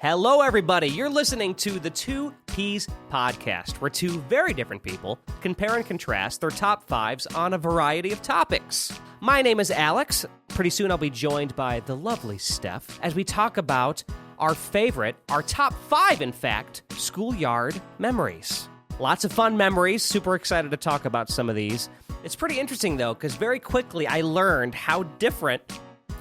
Hello, everybody. You're listening to the Two Peas Podcast, where two very different people compare and contrast their top fives on a variety of topics. My name is Alex. Pretty soon I'll be joined by the lovely Steph as we talk about our top five, in fact, schoolyard memories. Lots of fun memories. Super excited to talk about some of these. It's pretty interesting, though, because very quickly I learned how different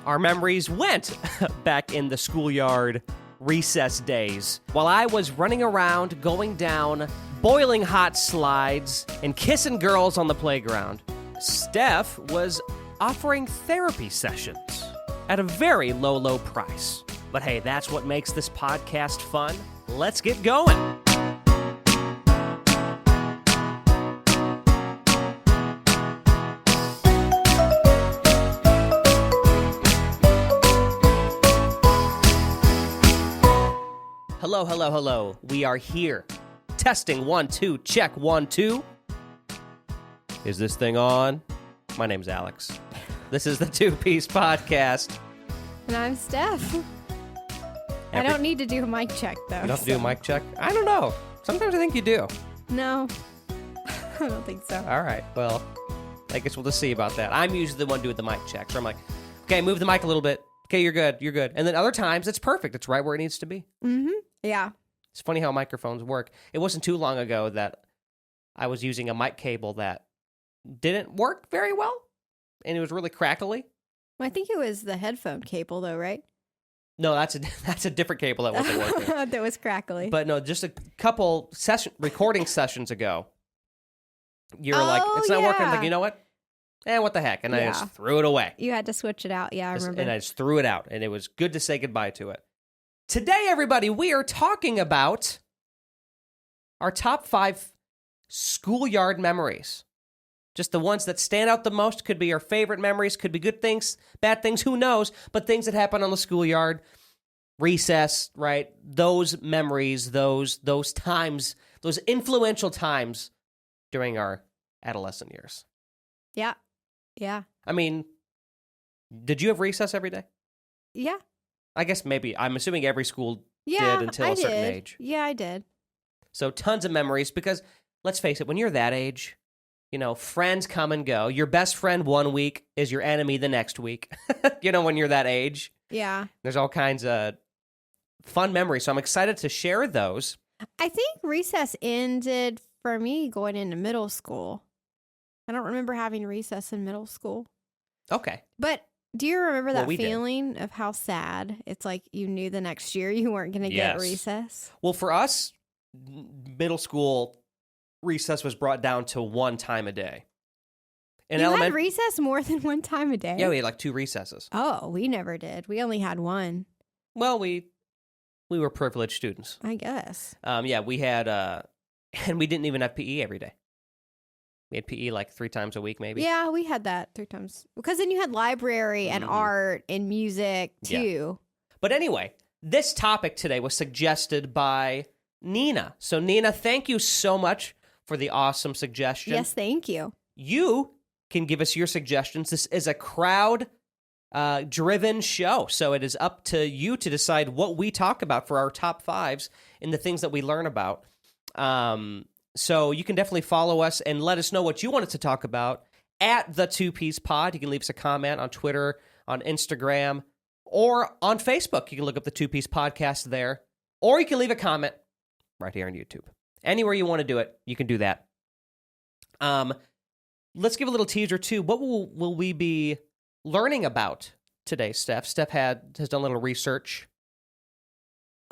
our memories went back in the schoolyard recess days. While I was running around, going down boiling hot slides, and kissing girls on the playground, Steph was offering therapy sessions at a very low price. But hey, that's what makes this podcast fun. Let's get going. Hello. We are here. Testing 1, 2, check 1, 2. Is this thing on? My name's Alex. This is the Two Piece Podcast. And I'm Steph. I don't need to do a mic check, though. You don't have to do a mic check? I don't know. Sometimes I think you do. No. I don't think so. All right. Well, I guess we'll just see about that. I'm usually the one doing the mic check. So I'm like, okay, move the mic a little bit. Okay, you're good. And then other times, it's perfect. It's right where it needs to be. Mm-hmm. Yeah. It's funny how microphones work. It wasn't too long ago that I was using a mic cable that didn't work very well, and it was really crackly. Well, I think it was the headphone cable, though, right? No, that's a different cable that wasn't working. That was crackly. But no, just a couple recording sessions ago, you were like, it's not working. I'm like, you know what? What the heck? And I just threw it away. You had to switch it out. Yeah, I remember. And I just threw it out, and it was good to say goodbye to it. Today, everybody, we are talking about our top 5 schoolyard memories. Just the ones that stand out the most. Could be our favorite memories, could be good things, bad things, who knows, but things that happen on the schoolyard, recess, right? Those memories, those times, those influential times during our adolescent years. Yeah. I mean, did you have recess every day? Yeah. I guess maybe. I'm assuming every school did until a certain age. Yeah, I did. So tons of memories because, let's face it, when you're that age, friends come and go. Your best friend one week is your enemy the next week, when you're that age. Yeah. There's all kinds of fun memories. So I'm excited to share those. I think recess ended for me going into middle school. I don't remember having recess in middle school. Okay. But do you remember that we feeling of how sad it's like you knew the next year you weren't going to get recess? Well, for us, middle school recess was brought down to one time a day. You had recess more than one time a day? Yeah, we had like 2 recesses. Oh, we never did. We only had one. Well, we were privileged students. I guess. We had, and we didn't even have PE every day. We had PE like 3 times a week, maybe. Yeah, we had that 3 times. Because then you had library and art and music, too. Yeah. But anyway, this topic today was suggested by Nina. So, Nina, thank you so much for the awesome suggestion. Yes, thank you. You can give us your suggestions. This is a crowd-driven show, so it is up to you to decide what we talk about for our top 5s and the things that we learn about. So you can definitely follow us and let us know what you want us to talk about at the Two Piece Pod. You can leave us a comment on Twitter, on Instagram, or on Facebook. You can look up the Two Piece Podcast there, or you can leave a comment right here on YouTube. Anywhere you want to do it, you can do that. Let's give a little teaser too. What will we be learning about today, Steph? Steph has done a little research.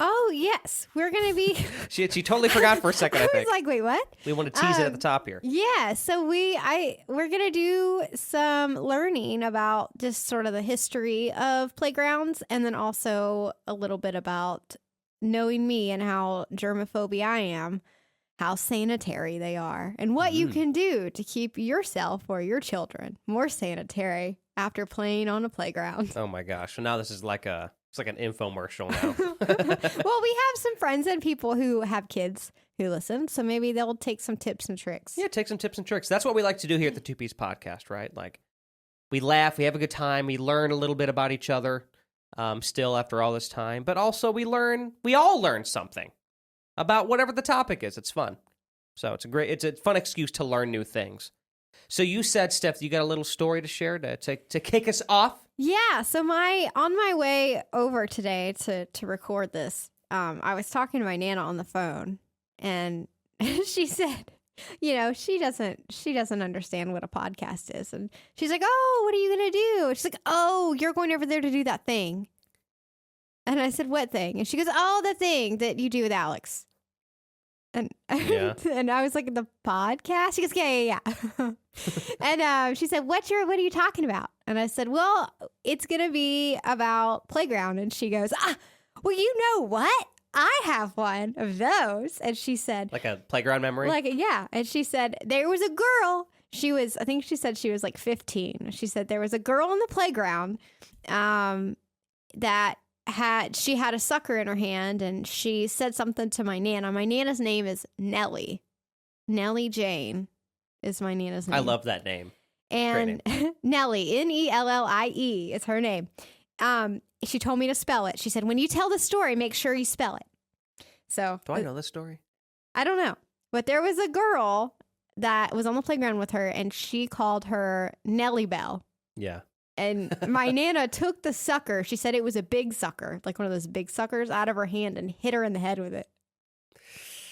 Oh, yes. We're going to be... She totally forgot for a second, I think. I was like, wait, what? We want to tease it at the top here. Yeah, so we're going to do some learning about just sort of the history of playgrounds, and then also a little bit about knowing me and how germophobic I am, how sanitary they are, and what you can do to keep yourself or your children more sanitary after playing on a playground. Oh my gosh. So now this is like an infomercial now. Well, we have some friends and people who have kids who listen, so maybe they'll take some tips and tricks. Yeah, take some tips and tricks. That's what we like to do here at the Two Piece Podcast, right? Like, we laugh, we have a good time, we learn a little bit about each other, still after all this time. But also we all learn something about whatever the topic is. It's fun. So it's a fun excuse to learn new things. So you said, Steph, you got a little story to share to kick us off? Yeah. So on my way over today to record this, I was talking to my Nana on the phone, and she said, she doesn't understand what a podcast is. And she's like, oh, what are you going to do? She's like, oh, you're going over there to do that thing. And I said, what thing? And she goes, oh, the thing that you do with Alex. And and I was like, the podcast? She goes, yeah. And she said, what are you talking about? And I said, well, it's going to be about playground. And she goes, well, you know what? I have one of those. And she said, like a playground memory? Yeah. And she said, there was a girl. I think she said she was like 15. She said there was a girl in the playground that she had a sucker in her hand, and she said something to my Nana. My Nana's name is Nellie. Nellie Jane is my Nana's name. I love that name. And name. Nellie, Nellie is her name. She told me to spell it. She said, when you tell the story, make sure you spell it. So do I know this story? I don't know. But there was a girl that was on the playground with her, and she called her Nellie Bell. Yeah. And my Nana took the sucker. She said it was a big sucker, like one of those big suckers, out of her hand and hit her in the head with it.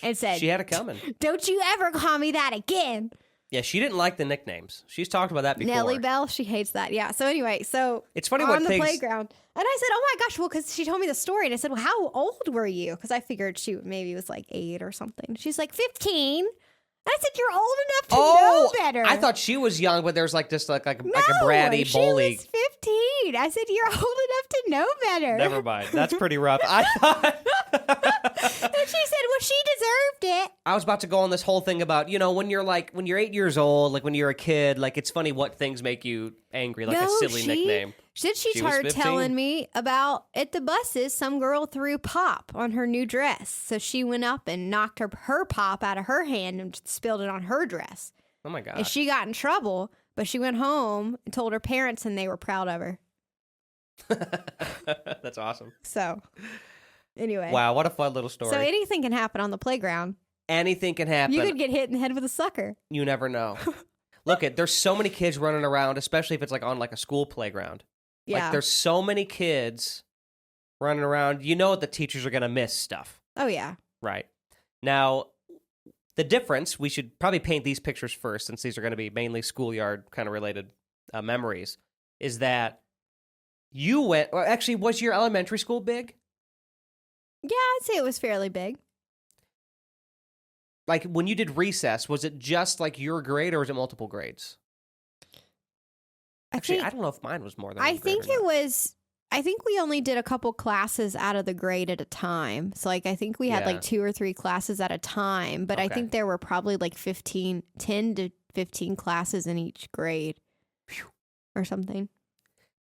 And said, she had it coming. Don't you ever call me that again. Yeah, she didn't like the nicknames. She's talked about that before. Nellie Bell, she hates that. Yeah. So anyway, it's funny on the playground. And I said, oh my gosh, well, because she told me the story. And I said, well, how old were you? Because I figured she maybe was like 8 or something. She's like 15. And I said, you're old enough to know better. I thought she was young, but there's like a bratty bully. She was 15. I said, you're old enough to know better. Never mind. That's pretty rough. I thought. And she said, well, she deserved it. I was about to go on this whole thing about, when you're 8 years old, like when you're a kid, like it's funny what things make you angry, like a silly nickname. She started telling me about at the buses, some girl threw pop on her new dress. So she went up and knocked her pop out of her hand and spilled it on her dress. Oh my God. And she got in trouble, but she went home and told her parents, and they were proud of her. That's awesome. So anyway. Wow, what a fun little story. So anything can happen on the playground. Anything can happen. You could get hit in the head with a sucker. You never know. Look, there's so many kids running around, especially if it's like on like a school playground. Yeah. Like there's so many kids running around. You know the teachers are going to miss stuff. Oh, yeah. Right. Now, the difference, we should probably paint these pictures first, since these are going to be mainly schoolyard kind of related memories, is that you went, or actually, was your elementary school big? Yeah, I'd say it was fairly big. Like when you did recess, was it just like your grade, or was it multiple grades? Actually, I don't know if mine was more than one grade or not. I think we only did a couple classes out of the grade at a time. So like I think we had like 2 or 3 classes at a time, but I think there were probably like 10 to 15 classes in each grade. Or something.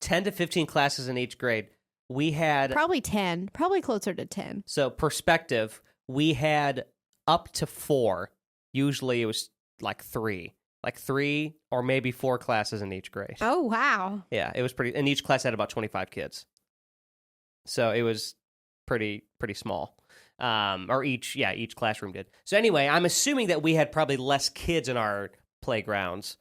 10 to 15 classes in each grade. We had probably 10, probably closer to 10. So perspective, we had up to 4. Usually it was like 3. Like 3 or maybe 4 classes in each grade. Oh, wow. Yeah, it was pretty, and each class had about 25 kids. So it was pretty small. Or each classroom did. So anyway, I'm assuming that we had probably less kids in our playgrounds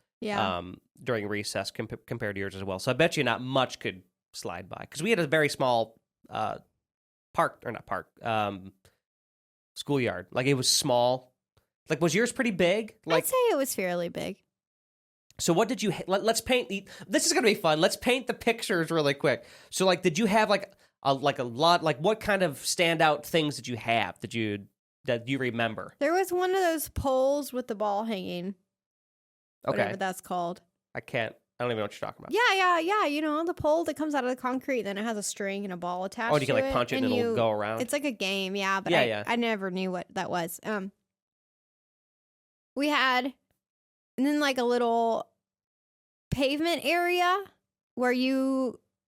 during recess compared to yours as well. So I bet you not much could slide by. Because we had a very small schoolyard. Like it was small. Like, was yours pretty big? Like, I'd say it was fairly big. So what did you... Let's paint... This is going to be fun. Let's paint the pictures really quick. So, like, did you have, like a lot... Like, what kind of standout things did you have that you remember? There was one of those poles with the ball hanging. Okay. Whatever that's called. I don't even know what you're talking about. Yeah. You know, the pole that comes out of the concrete, then it has a string and a ball attached to it. Oh, you can, like, punch it and it'll go around? It's like a game, yeah. But I never knew what that was. We had, and then like a little pavement area where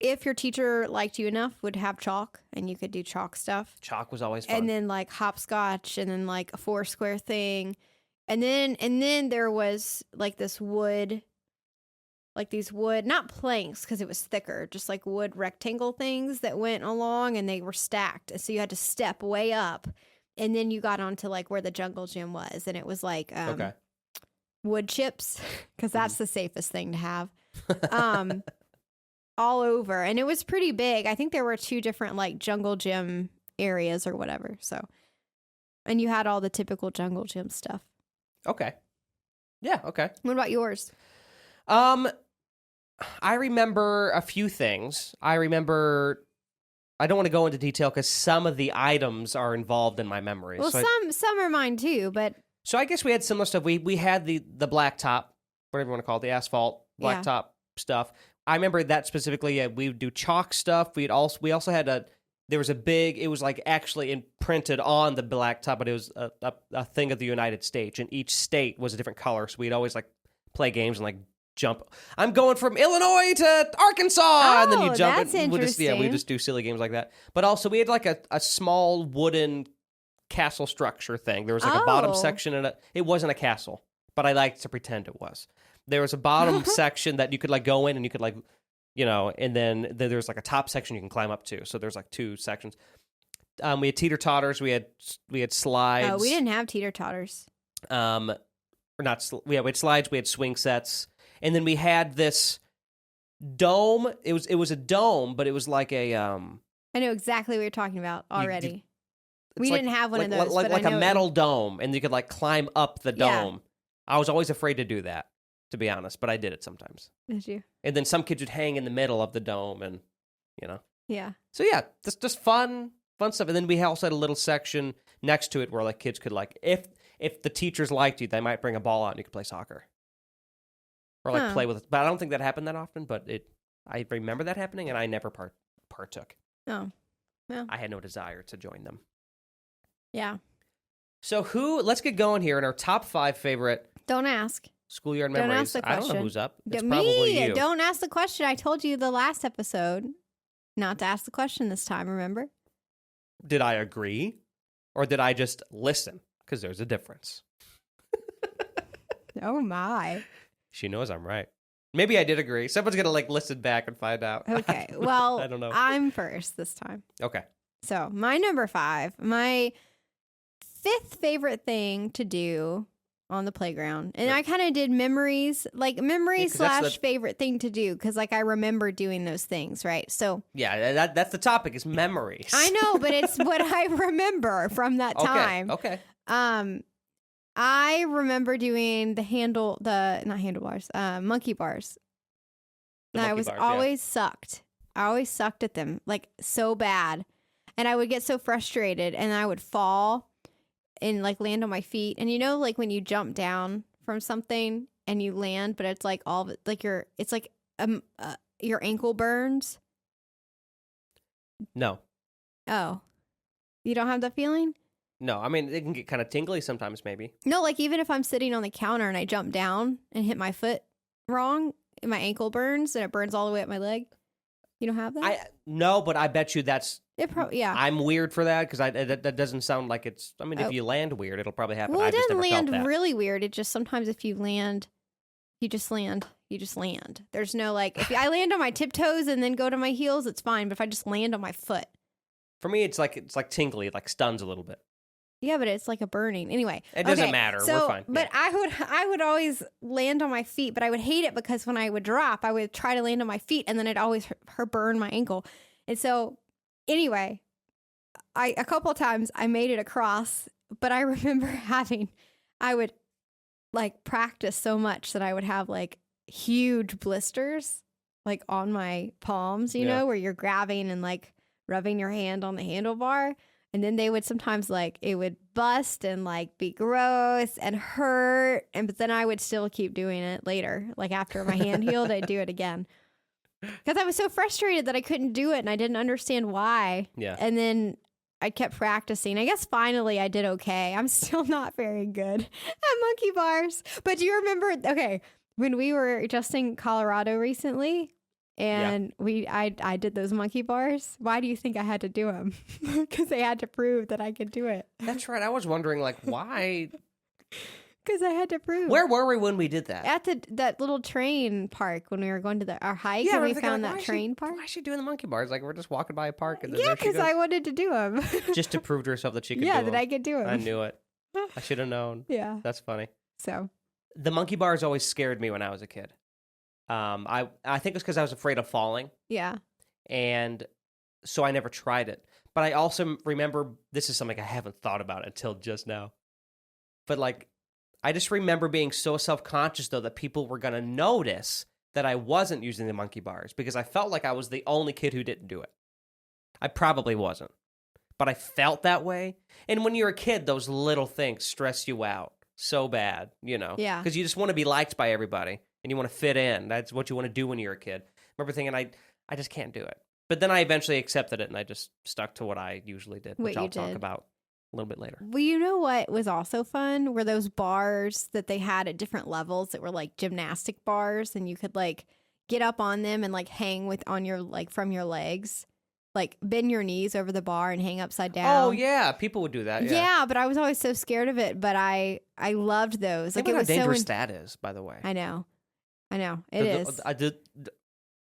if your teacher liked you enough, would have chalk and you could do chalk stuff. Chalk was always fun. And then like hopscotch, and then like a 4-square thing. And then there was like this wood like these wood, not planks because it was thicker, just like wood rectangle things that went along and they were stacked. So you had to step way up. And then you got onto like where the jungle gym was. And it was like wood chips because that's the safest thing to have all over. And it was pretty big. I think there were 2 different like jungle gym areas or whatever. So, and you had all the typical jungle gym stuff. Okay. Yeah, okay. What about yours? I remember a few things. I don't want to go into detail because some of the items are involved in my memory. Well, so some are mine too, but... So I guess we had similar stuff. We had the blacktop, whatever you want to call it, the asphalt blacktop stuff. I remember that specifically. We would do chalk stuff. We also had there was a big, it was like actually imprinted on the blacktop, but it was a thing of the United States, and each state was a different color. So we'd always like play games and like jump. I'm going from Illinois to Arkansas, and then you jump. That's interesting. We just do silly games like that. But also we had like a small wooden castle structure thing. There was like a bottom section, and it wasn't a castle, but I liked to pretend it was. There was a bottom section that you could like go in, and you could like, and then there's like a top section you can climb up to. So there's like 2 sections. We had teeter-totters. We had slides. Oh, we didn't have teeter-totters. We had slides. We had swing sets. And then we had this dome. It was a dome, but it was like a I know exactly what you're talking about already. We didn't have one of those. Like a metal dome, and you could like climb up the dome. I was always afraid to do that, to be honest, but I did it sometimes. Did you? And then some kids would hang in the middle of the dome, and Yeah. So yeah, just fun stuff. And then we also had a little section next to it where like kids could like, if the teachers liked you, they might bring a ball out and you could play soccer. Or like play with it. But I don't think that happened that often, but I remember that happening, and I never partook. Oh. Yeah. I had no desire to join them. Yeah. So let's get going here in our top 5 favorite Don't ask. schoolyard Don't memories. ask the I don't know question. who's up. It's Me. probably you. Don't ask the question. I told you the last episode not to ask the question this time, remember? Did I agree? Or did I just listen? Because there's a difference. Oh my. She knows I'm right. Maybe I did agree. Someone's going to like listen back and find out. Okay. Well, I don't know. I'm first this time. Okay. So my number 5, my 5th favorite thing to do on the playground. And I kind of did memories / favorite thing to do. Cause like I remember doing those things. Right. So yeah, that's the topic is memories. I know, but it's what I remember from that time. Okay. I remember doing monkey bars. Always sucked. I always sucked at them, like so bad. And I would get so frustrated, and I would fall and like land on my feet. And like when you jump down from something and you land, but it's like your ankle burns. No. Oh, you don't have that feeling? No, I mean, it can get kind of tingly sometimes, maybe. No, like even if I'm sitting on the counter and I jump down and hit my foot wrong, and my ankle burns and it burns all the way up my leg. You don't have that? No, but I bet you that's... yeah. I'm weird for that because that doesn't sound like it's... I mean, if you land weird, it'll probably happen. Well, I've it just doesn't never felt land that. really weird. It just sometimes if you land, you just land. You just land. There's no like... If I land on my tiptoes and then go to my heels, it's fine. But if I just land on my foot... For me, it's like tingly. It like stuns a little bit. Yeah, but it's like a burning. Anyway. It doesn't matter. So, we're fine. But yeah. I would always land on my feet, but I would hate it because when I would drop, I would try to land on my feet and then it'd always burn my ankle. And so anyway, a couple of times I made it across, but I remember I would like practice so much that I would have like huge blisters like on my palms, you know, where you're grabbing and like rubbing your hand on the handlebar. And then they would sometimes like, it would bust and like be gross and hurt. But then I would still keep doing it later. Like after my hand healed, I'd do it again. Because I was so frustrated that I couldn't do it and I didn't understand why. Yeah. And then I kept practicing. I guess finally I did okay. I'm still not very good at monkey bars. But do you remember, okay, when we were just in Colorado recently, and I did those monkey bars. Why do you think I had to do them? Because they had to prove that I could do it. That's right. I was wondering, like, why? Because I had to prove. Where were we when we did that? At that little train park when we were going to our hike and we found that train park. Why is she doing the monkey bars? Like, we're just walking by a park. And Yeah, because I wanted to do them. Just to prove to herself that she could do Yeah, them. that I could do them. I knew it. I should have known. Yeah. That's funny. So. The monkey bars always scared me when I was a kid. I think it's because I was afraid of falling. Yeah. And so I never tried it. But I also remember, this is something I haven't thought about until just now. But like, I just remember being so self-conscious, though, that people were going to notice that I wasn't using the monkey bars because I felt like I was the only kid who didn't do it. I probably wasn't, but I felt that way. And when you're a kid, those little things stress you out so bad, you know? Yeah. Because you just want to be liked by everybody and you want to fit in. That's what you want to do when you're a kid. I remember thinking, I just can't do it. But then I eventually accepted it and I just stuck to what I usually did, which I'll talk about a little bit later. Well, you know what was also fun were those bars that they had at different levels that were like gymnastic bars, and you could like get up on them and like hang on your like from your legs, like bend your knees over the bar and hang upside down. Oh yeah, people would do that. Yeah, but I was always so scared of it. But I loved those. Like, it how was dangerous that is, by the way. I know, it is.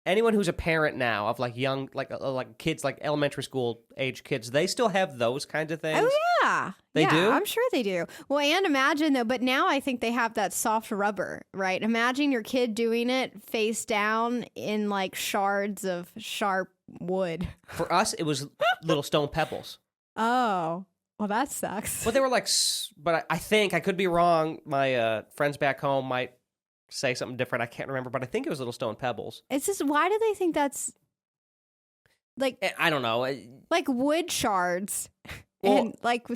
Anyone who's a parent now of like young, like kids, like elementary school age kids, they still have those kinds of things. Oh yeah, they do. I'm sure they do. Well, and imagine though, but now I think they have that soft rubber, right? Imagine your kid doing it face down in like shards of sharp wood. For us, it was little stone pebbles. Oh, well, that sucks. But they were like, but I think I could be wrong. My friends back home might say something different. I can't remember, but I think it was little stone pebbles. It's just, why do they think that's like, I don't know, like wood shards and like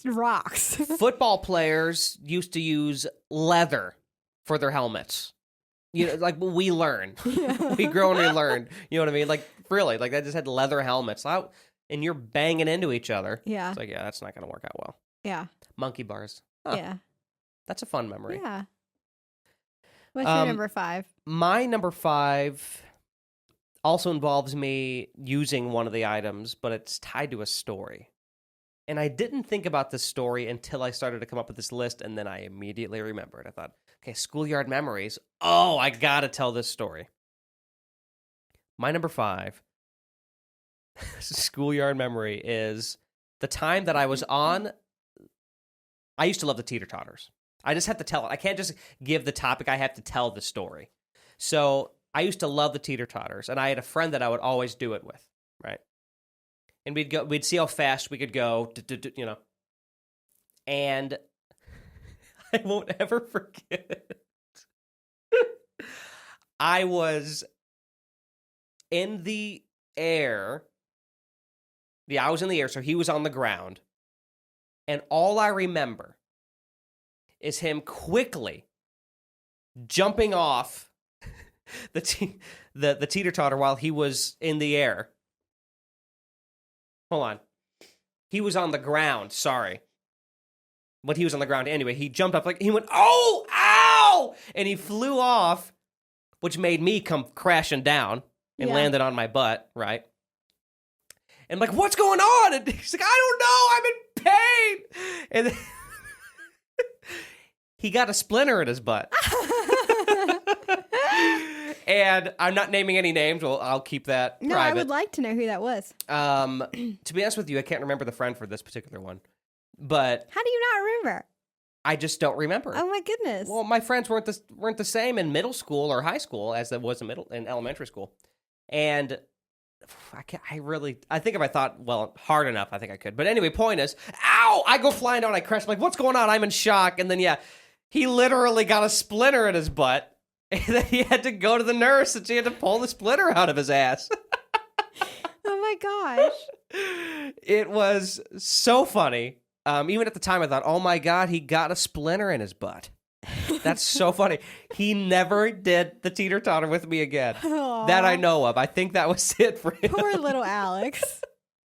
rocks? Football players used to use leather for their helmets. You know, like we learn, we grow and we learn. You know what I mean? Like really, like they just had leather helmets out, and you're banging into each other. Yeah, it's like that's not going to work out well. Yeah, monkey bars. Huh. Yeah, that's a fun memory. Yeah. What's your number 5? My number 5 also involves me using one of the items, but it's tied to a story. And I didn't think about this story until I started to come up with this list, and then I immediately remembered. I thought, okay, schoolyard memories. Oh, I got to tell this story. My number 5 schoolyard memory is the time that I was on. I used to love the teeter-totters. I just have to tell it. I can't just give the topic. I have to tell the story. So I used to love the teeter-totters, and I had a friend that I would always do it with, right? And we'd see how fast we could go, you know. And I won't ever forget. I was in the air. Yeah, I was in the air, so he was on the ground. And all I remember is him quickly jumping off the teeter-totter while he was in the air. Hold on. He was on the ground, sorry. But he was on the ground anyway. He jumped up, like, he went, oh, ow! And he flew off, which made me come crashing down and landed on my butt, right? And I'm like, what's going on? And he's like, I don't know, I'm in pain! And then he got a splinter in his butt. And I'm not naming any names. Well, I'll keep that private. I would like to know who that was. To be honest with you, I can't remember the friend for this particular one. But how do you not remember? I just don't remember. Oh my goodness. Well, my friends weren't the same in middle school or high school as it was in elementary school. And I think if I thought, hard enough, I think I could. But anyway, point is, ow! I go flying down, I crash. I'm like, what's going on? I'm in shock. And then, he literally got a splinter in his butt. And then he had to go to the nurse, and she had to pull the splinter out of his ass. Oh my gosh. It was so funny. Even at the time, I thought, oh my God, he got a splinter in his butt. That's so funny. He never did the teeter-totter with me again. Aww. That I know of. I think that was it for him. Poor little Alex.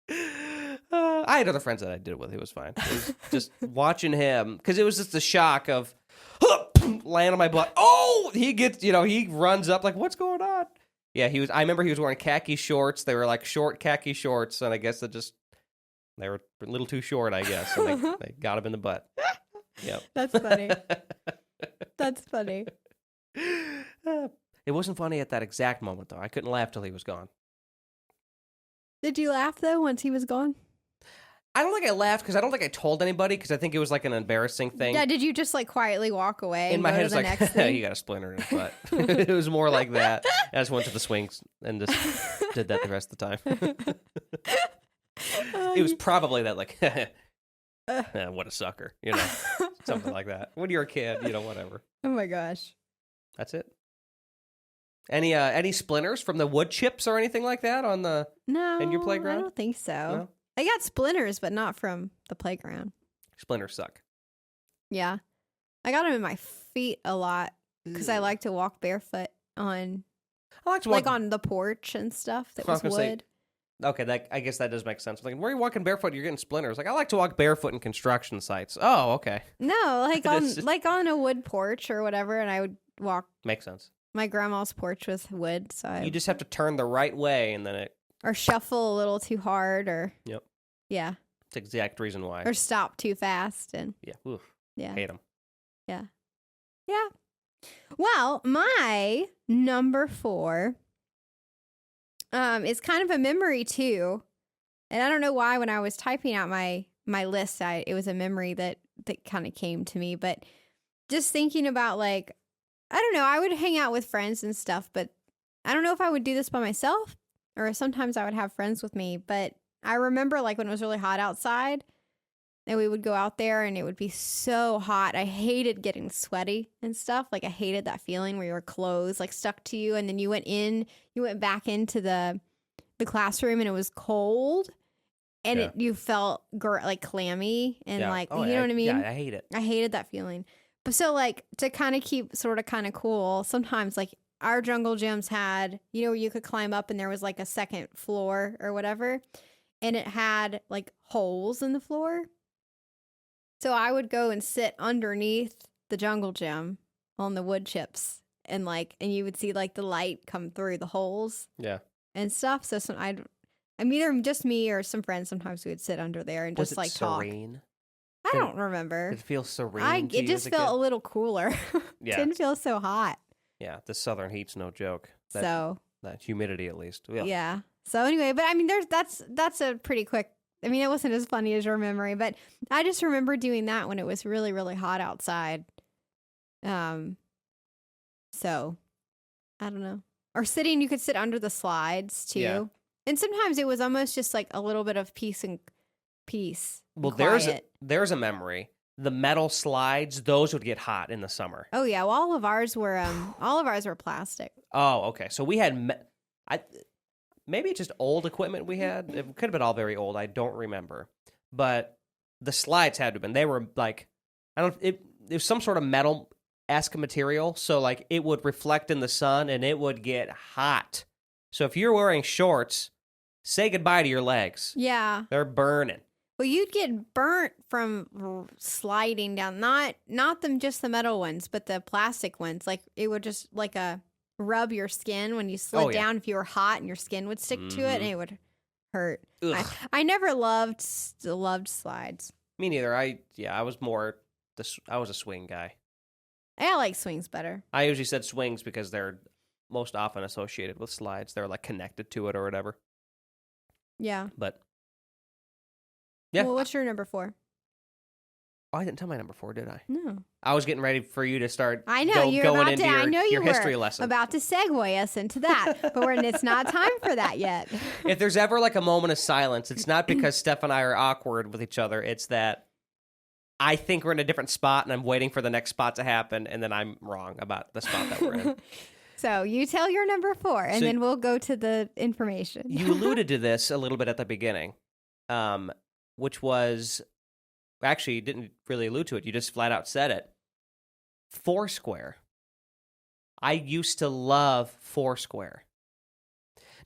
I had other friends that I did it with. It was fine. It was just watching him, because it was just the shock of land on my butt. Oh, he gets, he runs up like, what's going on? Yeah, I remember he was wearing khaki shorts. They were like short khaki shorts, and I guess they were a little too short, I guess. And they got him in the butt. Yep. That's funny. That's funny. It wasn't funny at that exact moment, though. I couldn't laugh till he was gone. Did you laugh, though, once he was gone? I don't think I laughed because I don't think I told anybody because I think it was like an embarrassing thing. Yeah, did you just like quietly walk away? In and my go head, to it's the like, next thing? you got a splinter in his butt. It was more like that. I just went to the swings and just did that the rest of the time. It was probably that, like, what a sucker, you know, something like that. When you're a kid, you know, whatever. Oh my gosh. That's it. Any splinters from the wood chips or anything like that on the in your playground? I don't think so. No? I got splinters, but not from the playground. Splinters suck. Yeah. I got them in my feet a lot because I like to walk barefoot on, I like to walk on the porch and stuff that I was was gonna say, wood. okay, I guess that does make sense. Like, where are you walking barefoot? You're getting splinters. Like, I like to walk barefoot in construction sites. Oh, okay. No, like on It's just- like on a wood porch or whatever, and I would walk. Makes sense. My grandma's porch was wood, so You just have to turn the right way, and then it's or shuffle a little too hard, or Yep. yeah, the exact reason why. or stop too fast, and Yeah, oof, yeah, hate them. yeah. Well, my number 4 is kind of a memory too, and I don't know why when I was typing out my list, it was a memory that kind of came to me, but just thinking about like, I don't know, I would hang out with friends and stuff, but I don't know if I would do this by myself or sometimes I would have friends with me, but I remember like when it was really hot outside and we would go out there and it would be so hot. I hated getting sweaty and stuff. Like I hated that feeling where your clothes like stuck to you and then you went back into the classroom and it was cold and you felt like clammy and like, you know what I mean? Yeah, I hate it. I hated that feeling. But so like to kind of keep sort of kind of cool, sometimes like our jungle gyms had, you know, where you could climb up and there was like a second floor or whatever. And it had like holes in the floor. So I would go and sit underneath the jungle gym on the wood chips and you would see like the light come through the holes. Yeah. And stuff. So I'm either just me or some friends. Sometimes we would sit under there and just like serene? talk. I don't remember. Did it feel serene? It just felt a little cooler. Yeah. Didn't feel so hot. Yeah, the southern heat's no joke. That humidity, at least. Yeah. So anyway, but I mean, that's a pretty quick. I mean, it wasn't as funny as your memory, but I just remember doing that when it was really, really hot outside. So I don't know. Or you could sit under the slides too. Yeah. And sometimes it was almost just like a little bit of peace. Well, there's a memory. The metal slides, those would get hot in the summer. Oh yeah, well, all of ours were plastic. Oh, okay. So we had maybe it's just old equipment we had. It could have been all very old. I don't remember. But the slides had to have been. They were like, it was some sort of metal-esque material, so like it would reflect in the sun and it would get hot. So if you're wearing shorts, say goodbye to your legs. Yeah. They're burning. Well, you'd get burnt from sliding down, not just the metal ones, but the plastic ones. Like it would just rub your skin when you slid down. If you were hot and your skin would stick to it, and it would hurt. I never loved slides. Me neither. I was I was a swing guy. I like swings better. I usually said swings because they're most often associated with slides. They're like connected to it or whatever. Yeah. But yeah. Well, what's your number 4? Oh, I didn't tell my number 4, did I? No. I was getting ready for you to start. I know you're going about into to. your, I know you your were history lesson. About to segue us into that, but it's not time for that yet. If there's ever like a moment of silence, it's not because Steph and I are awkward with each other. It's that I think we're in a different spot, and I'm waiting for the next spot to happen, and then I'm wrong about the spot that we're in. So you tell your number 4, and then we'll go to the information. You alluded to this a little bit at the beginning, which was actually you didn't really allude to it. You just flat out said it. Foursquare. I used to love Foursquare.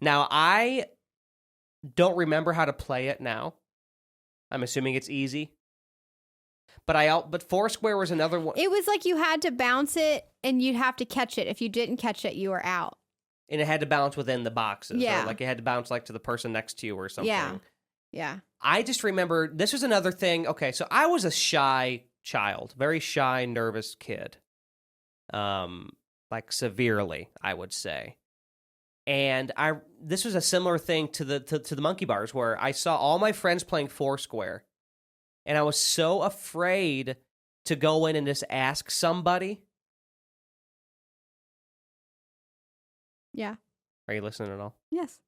Now, I don't remember how to play it now. I'm assuming it's easy. But Foursquare was another one. It was like you had to bounce it and you'd have to catch it. If you didn't catch it, you were out. And it had to bounce within the boxes. Yeah. Or like it had to bounce like to the person next to you or something. Yeah. Yeah. I just remember this was another thing. Okay, so I was a shy child, very shy, nervous kid. like severely, I would say. And this was a similar thing to the monkey bars, where I saw all my friends playing Foursquare, and I was so afraid to go in and just ask somebody. Yeah. Are you listening at all? Yes.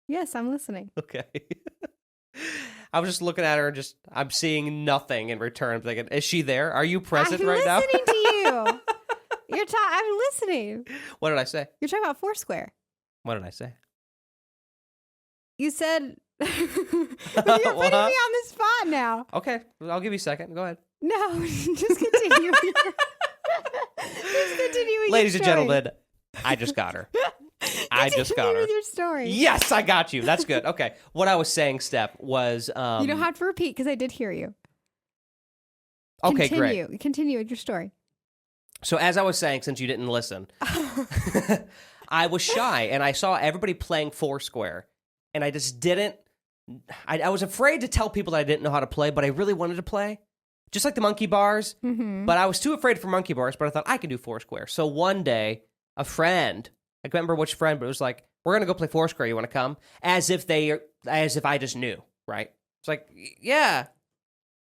Yes, I'm listening. Okay. I was just looking at her and I'm seeing nothing in return. I'm thinking, is she there? Are you present right now? I'm listening to you. I'm listening. What did I say? You're talking about Foursquare. What did I say? You said you're putting me on the spot now. Okay, I'll give you a second. Go ahead. No, just continue. Just continue with Ladies your and story. gentlemen, I just got her. I just got her. With your story. Yes, I got you. That's good. Okay, what I was saying, Steph, was you don't have to repeat because I did hear you. Okay, great. Continue with your story. So as I was saying, since you didn't listen, I was shy, and I saw everybody playing Foursquare, and I just didn't. I was afraid to tell people that I didn't know how to play, but I really wanted to play, just like the monkey bars. Mm-hmm. But I was too afraid for monkey bars, but I thought I could do Foursquare. So one day, a friend, I can't remember which friend, but it was like, "We're gonna go play Foursquare. You want to come?" As if I just knew, right? It's like, yeah.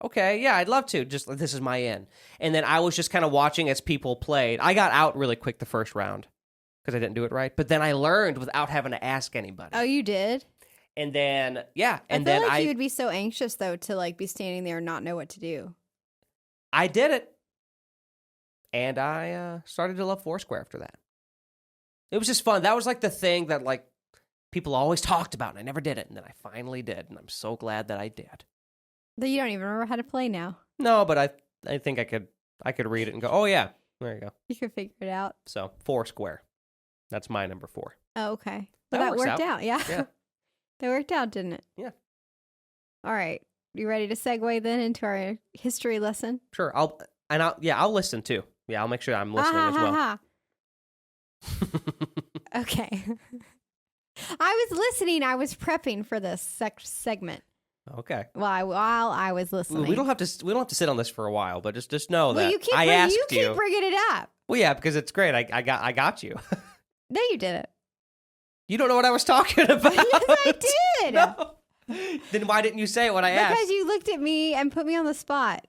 Okay, yeah, I'd love to. Just this is my in. And then I was just kind of watching as people played. I got out really quick the first round because I didn't do it right. But then I learned without having to ask anybody. Oh, you did? And then, yeah. And I feel then like you would be so anxious, though, to like be standing there and not know what to do. I did it. And I started to love Foursquare after that. It was just fun. That was like the thing that like people always talked about, and I never did it. And then I finally did. And I'm so glad that I did. That you don't even remember how to play now. No, but I think I could read it and go, oh yeah, there you go. You could figure it out. So Foursquare, that's my number 4. Oh, okay. Well, that worked out. Yeah. Yeah. That worked out, didn't it? Yeah. All right. You ready to segue then into our history lesson? Sure. I'll listen too. Yeah, I'll make sure I'm listening as well. Okay. I was listening. I was prepping for this segment. Okay. While I was listening. We don't have to sit on this for a while, but just know that you keep I asked you. You keep bringing it up. Well, yeah, because it's great. I got you. No, you didn't. You don't know what I was talking about. Yes, I did. No. Then why didn't you say it when I asked? Because you looked at me and put me on the spot.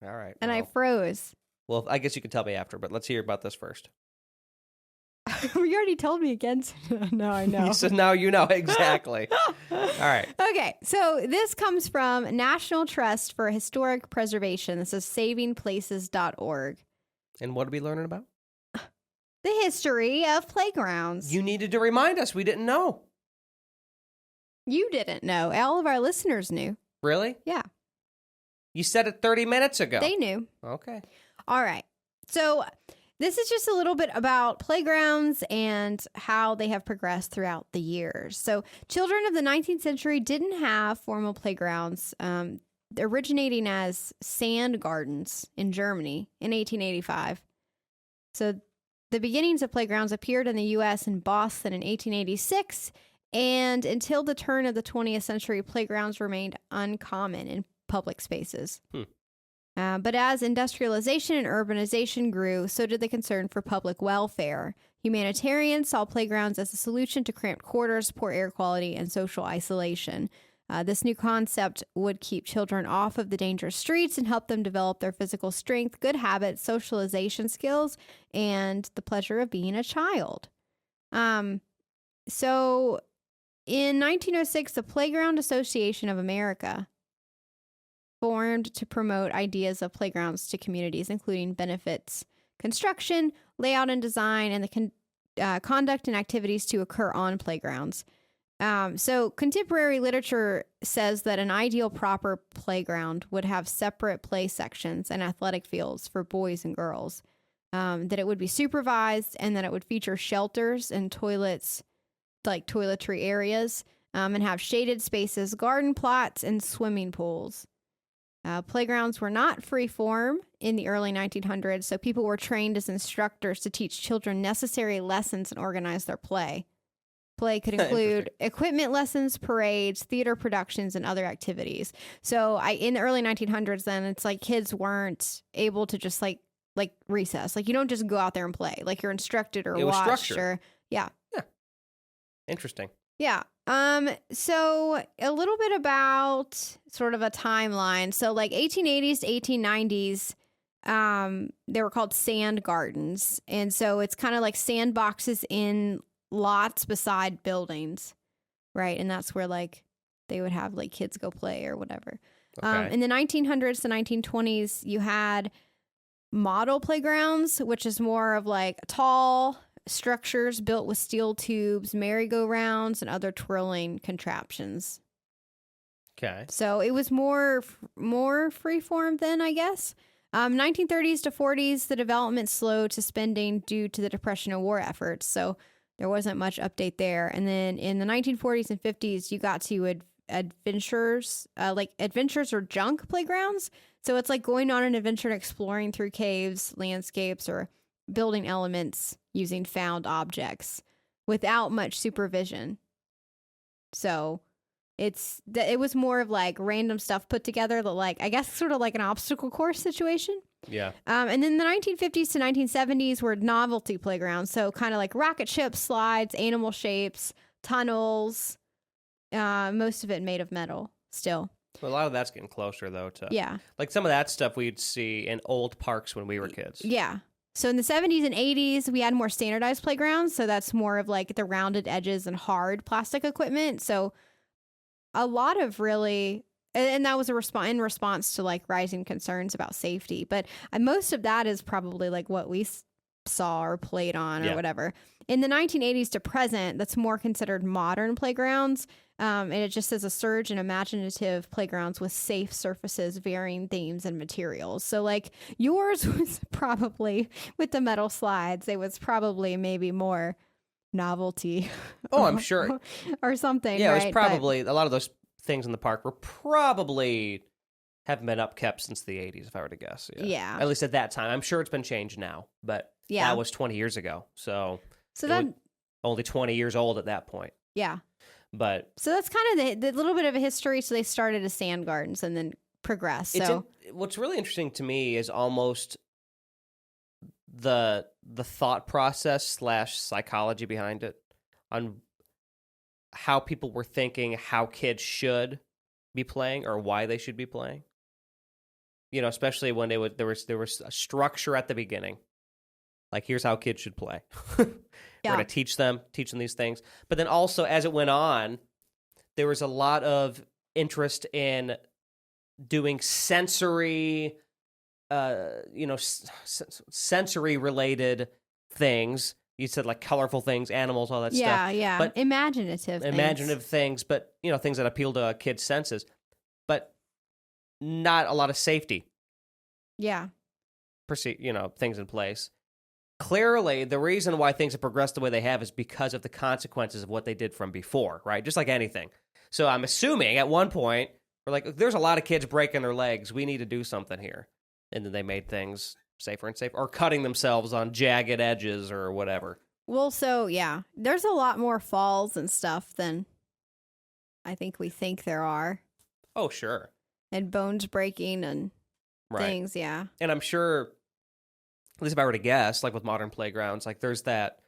All right. And I froze. Well, I guess you can tell me after, but let's hear about this first. You already told me again. No, I know. So now you know exactly. All right. Okay, so this comes from National Trust for Historic Preservation. This is savingplaces.org. And what are we learning about? The history of playgrounds. You needed to remind us. We didn't know. You didn't know. All of our listeners knew. Really? Yeah. You said it 30 minutes ago. They knew. Okay. All right. So this is just a little bit about playgrounds and how they have progressed throughout the years. So children of the 19th century didn't have formal playgrounds, originating as sand gardens in Germany in 1885. So the beginnings of playgrounds appeared in the U.S. in Boston in 1886, and until the turn of the 20th century, playgrounds remained uncommon in public spaces. But as industrialization and urbanization grew, so did the concern for public welfare. Humanitarians saw playgrounds as a solution to cramped quarters, poor air quality, and social isolation. This new concept would keep children off of the dangerous streets and help them develop their physical strength, good habits, socialization skills, and the pleasure of being a child. So in 1906, the Playground Association of America formed to promote ideas of playgrounds to communities, including benefits, construction, layout and design, and the conduct and activities to occur on playgrounds. So contemporary literature says that an ideal proper playground would have separate play sections and athletic fields for boys and girls, that it would be supervised, and that it would feature shelters and toilets, like toiletry areas, and have shaded spaces, garden plots, and swimming pools. Playgrounds were not free-form in the early 1900s, so people were trained as instructors to teach children necessary lessons and organize their play. Play could include equipment lessons, parades, theater productions, and other activities. So in the early 1900s, then, it's like kids weren't able to just like like recess. Like you don't just go out there and play. Like you're instructed or It was watched structured. or yeah. Interesting. Yeah. So a little bit about sort of a timeline. So like 1880s to 1890s, they were called sand gardens. And so it's kind of like sandboxes in lots beside buildings. Right. And that's where like they would have like kids go play or whatever. Okay. In the 1900s to 1920s, you had model playgrounds, which is more of like tall structures built with steel tubes, merry-go-rounds, and other twirling contraptions. Okay. So it was more free-form then, I guess. 1930s to 40s, the development slowed to spending due to the Depression and war efforts. So there wasn't much update there. And then in the 1940s and 50s, you got to adventures or junk playgrounds. So it's like going on an adventure and exploring through caves, landscapes, or building elements using found objects without much supervision. So it was more of like random stuff put together that like, I guess sort of like an obstacle course situation. Yeah. And then the 1950s to 1970s were novelty playgrounds. So kind of like rocket ships, slides, animal shapes, tunnels, most of it made of metal still. Well, a lot of that's getting closer, though, to... Yeah. Like, some of that stuff we'd see in old parks when we were kids. Yeah. So in the 70s and 80s, we had more standardized playgrounds. So that's more of like the rounded edges and hard plastic equipment. So a lot of really... And that was in response to like rising concerns about safety. But most of that is probably like what we saw or played on or whatever. In the 1980s to present, that's more considered modern playgrounds. And it just says a surge in imaginative playgrounds with safe surfaces, varying themes and materials. So like yours was probably with the metal slides, it was probably maybe more novelty. Oh, I'm sure. Or something. Yeah, right? it was probably a lot of those things in the park were probably haven't been upkept since the 80s, if I were to guess. Yeah. At least at that time. I'm sure it's been changed now, but that was 20 years ago. So that only 20 years old at that point. Yeah. But so that's kind of the little bit of a history. So they started as sand gardens and then progressed. So what's really interesting to me is almost the thought process / psychology behind it, on how people were thinking how kids should be playing or why they should be playing. You know, especially when there was a structure at the beginning. Like, here's how kids should play. We're going to teach them these things. But then also, as it went on, there was a lot of interest in doing sensory, sensory-related things. You said, like, colorful things, animals, all that stuff. Yeah, but imaginative things, but, things that appeal to a kid's senses. But not a lot of safety. Yeah. Things in place. Clearly, the reason why things have progressed the way they have is because of the consequences of what they did from before, right? Just like anything. So I'm assuming at one point, we're like, there's a lot of kids breaking their legs. We need to do something here. And then they made things safer and safer, or cutting themselves on jagged edges or whatever. Well, so, yeah, there's a lot more falls and stuff than I think we think there are. Oh, sure. And bones breaking and things, yeah. And I'm sure... At least if I were to guess, like with modern playgrounds, like there's that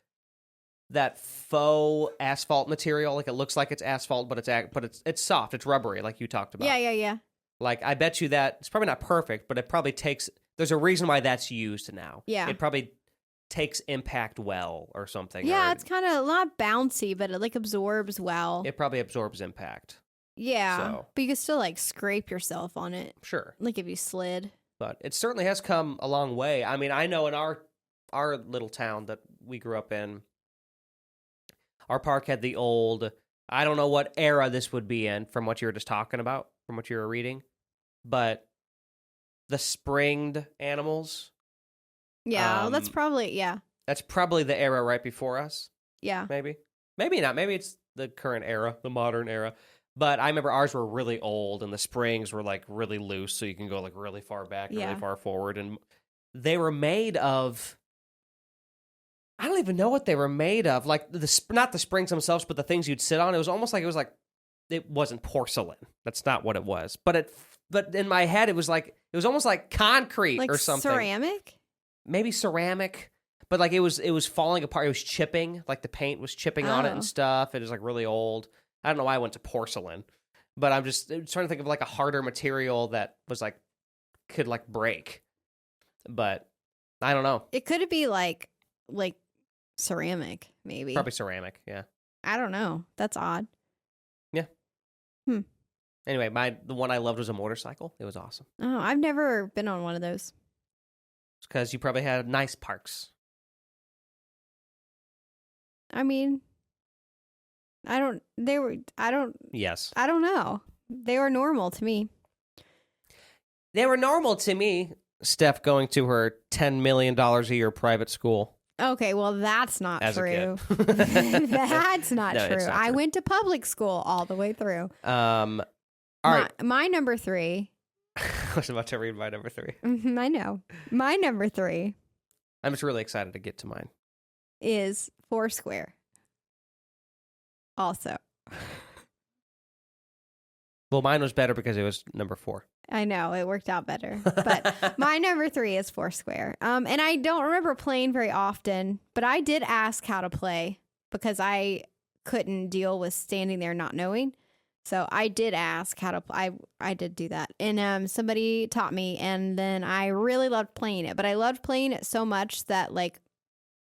faux asphalt material. Like it looks like it's asphalt, but it's soft, it's rubbery, like you talked about. Yeah. Like I bet you that it's probably not perfect, but it probably takes. There's a reason why that's used now. Yeah, it probably takes impact well or something. Yeah, it's kind of not bouncy, but it like absorbs well. It probably absorbs impact. Yeah, but you can still like scrape yourself on it. Sure, like if you slid. But it certainly has come a long way. I mean, I know in our little town that we grew up in, our park had the old, I don't know what era this would be in from what you were just talking about, from what you were reading, but the springed animals. Yeah, well, that's probably the era right before us. Yeah. Maybe not. Maybe it's the current era, the modern era. But I remember ours were really old, and the springs were, like, really loose, so you can go, like, really far back and really far forward. And they were made of... I don't even know what they were made of. Like, not the springs themselves, but the things you'd sit on. It was almost like it wasn't porcelain. That's not what it was. But in my head, it was almost like concrete or something. Ceramic? maybe ceramic, but like it was falling apart. It was chipping, like the paint was chipping on it and stuff. It was like really old. I don't know why I went to porcelain, but I'm just trying to think of like a harder material that was like could like break. But I don't know. It could be like ceramic, maybe. Probably ceramic, yeah. I don't know. That's odd. Yeah. Anyway, the one I loved was a motorcycle. It was awesome. Oh, I've never been on one of those. It's because you probably had nice parks. I mean, Yes. I don't know. They were normal to me. They were normal to me, Steph going to her $10 million a year private school. Okay, well, that's not As true. a kid. That's not No, true. it's not I true. went to public school all the way through. All right. My number 3. I was about to read my number 3. I know. My number 3 I'm just really excited to get to mine. is Foursquare. Also. Well, mine was better because it was number 4. I know, it worked out better. But my number 3 is Foursquare. And I don't remember playing very often, but I did ask how to play because I couldn't deal with standing there not knowing. So I did ask how to play. I did do that. And somebody taught me, and then I really loved playing it. But I loved playing it so much that like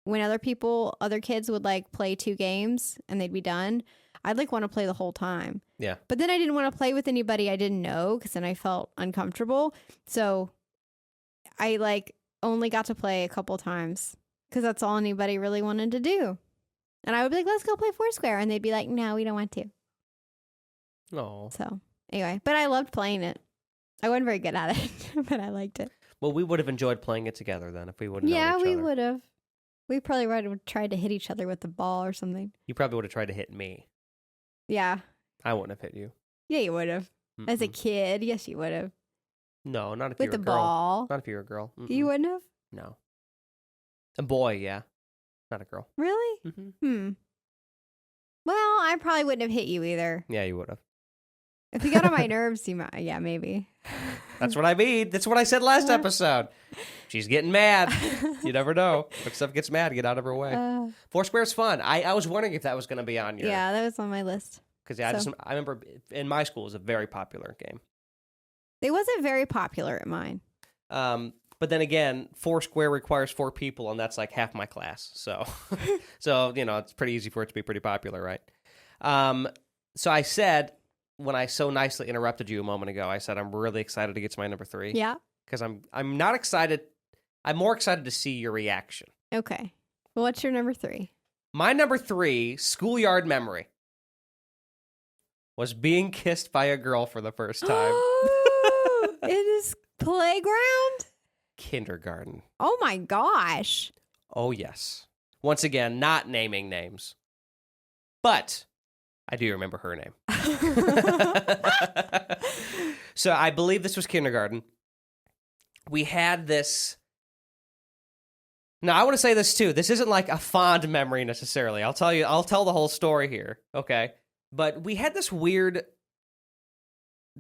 when other kids would like play 2 games and they'd be done, I'd like want to play the whole time. Yeah. But then I didn't want to play with anybody I didn't know because then I felt uncomfortable. So I like only got to play a couple times because that's all anybody really wanted to do. And I would be like, let's go play Foursquare. And they'd be like, no, we don't want to. Oh. So anyway, but I loved playing it. I wasn't very good at it, but I liked it. Well, we would have enjoyed playing it together then if we wouldn't have known each we other. would have. We probably would have tried to hit each other with the ball or something. You probably would have tried to hit me. Yeah. I wouldn't have hit you. Yeah, you would have. As a Mm-mm. kid, yes, you would have. No, not if With you were the a girl. ball. Not if you were a girl. Mm-mm. You wouldn't have? No. A boy, yeah. Not a girl. Really? Mm-hmm. Well, I probably wouldn't have hit you either. Yeah, you would have. If you got on my nerves, you might. Yeah, maybe. That's what I mean. That's what I said last episode. She's getting mad. You never know. When stuff gets mad, get out of her way. Foursquare's fun. I was wondering if that was going to be on your... Yeah, that was on my list. Because I remember in my school it was a very popular game. It wasn't very popular at mine. But then again, Foursquare requires 4 people, and that's like half my class. So, it's pretty easy for it to be pretty popular, right? So I said, when I so nicely interrupted you a moment ago, I said I'm really excited to get to my number 3. Yeah. Because I'm not excited. I'm more excited to see your reaction. Okay. Well, what's your number 3? My number 3 schoolyard memory was being kissed by a girl for the first time. In this playground? Kindergarten. Oh my gosh. Oh, yes. Once again, not naming names. But I do remember her name. So I believe this was kindergarten. We had this... Now, I want to say this, too. This isn't like a fond memory, necessarily. I'll tell the whole story here, okay? But we had this weird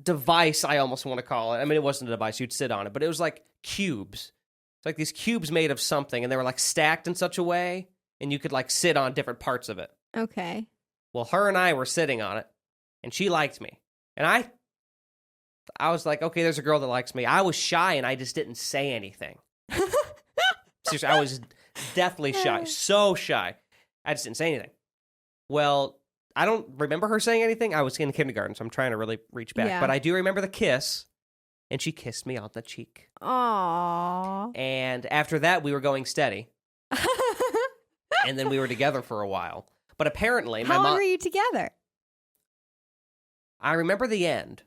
device, I almost want to call it. I mean, it wasn't a device. You'd sit on it. But it was like cubes. It's like these cubes made of something, and they were like stacked in such a way, and you could like sit on different parts of it. Okay. Well, her and I were sitting on it, and she liked me. And I was like, okay, there's a girl that likes me. I was shy, and I just didn't say anything. Seriously, I was deathly shy. So shy. I just didn't say anything. Well, I don't remember her saying anything. I was in kindergarten, so I'm trying to really reach back. Yeah. But I do remember the kiss, and she kissed me on the cheek. Aww. And after that, we were going steady. And then we were together for a while. But apparently, my How long mom... were you together? I remember the end,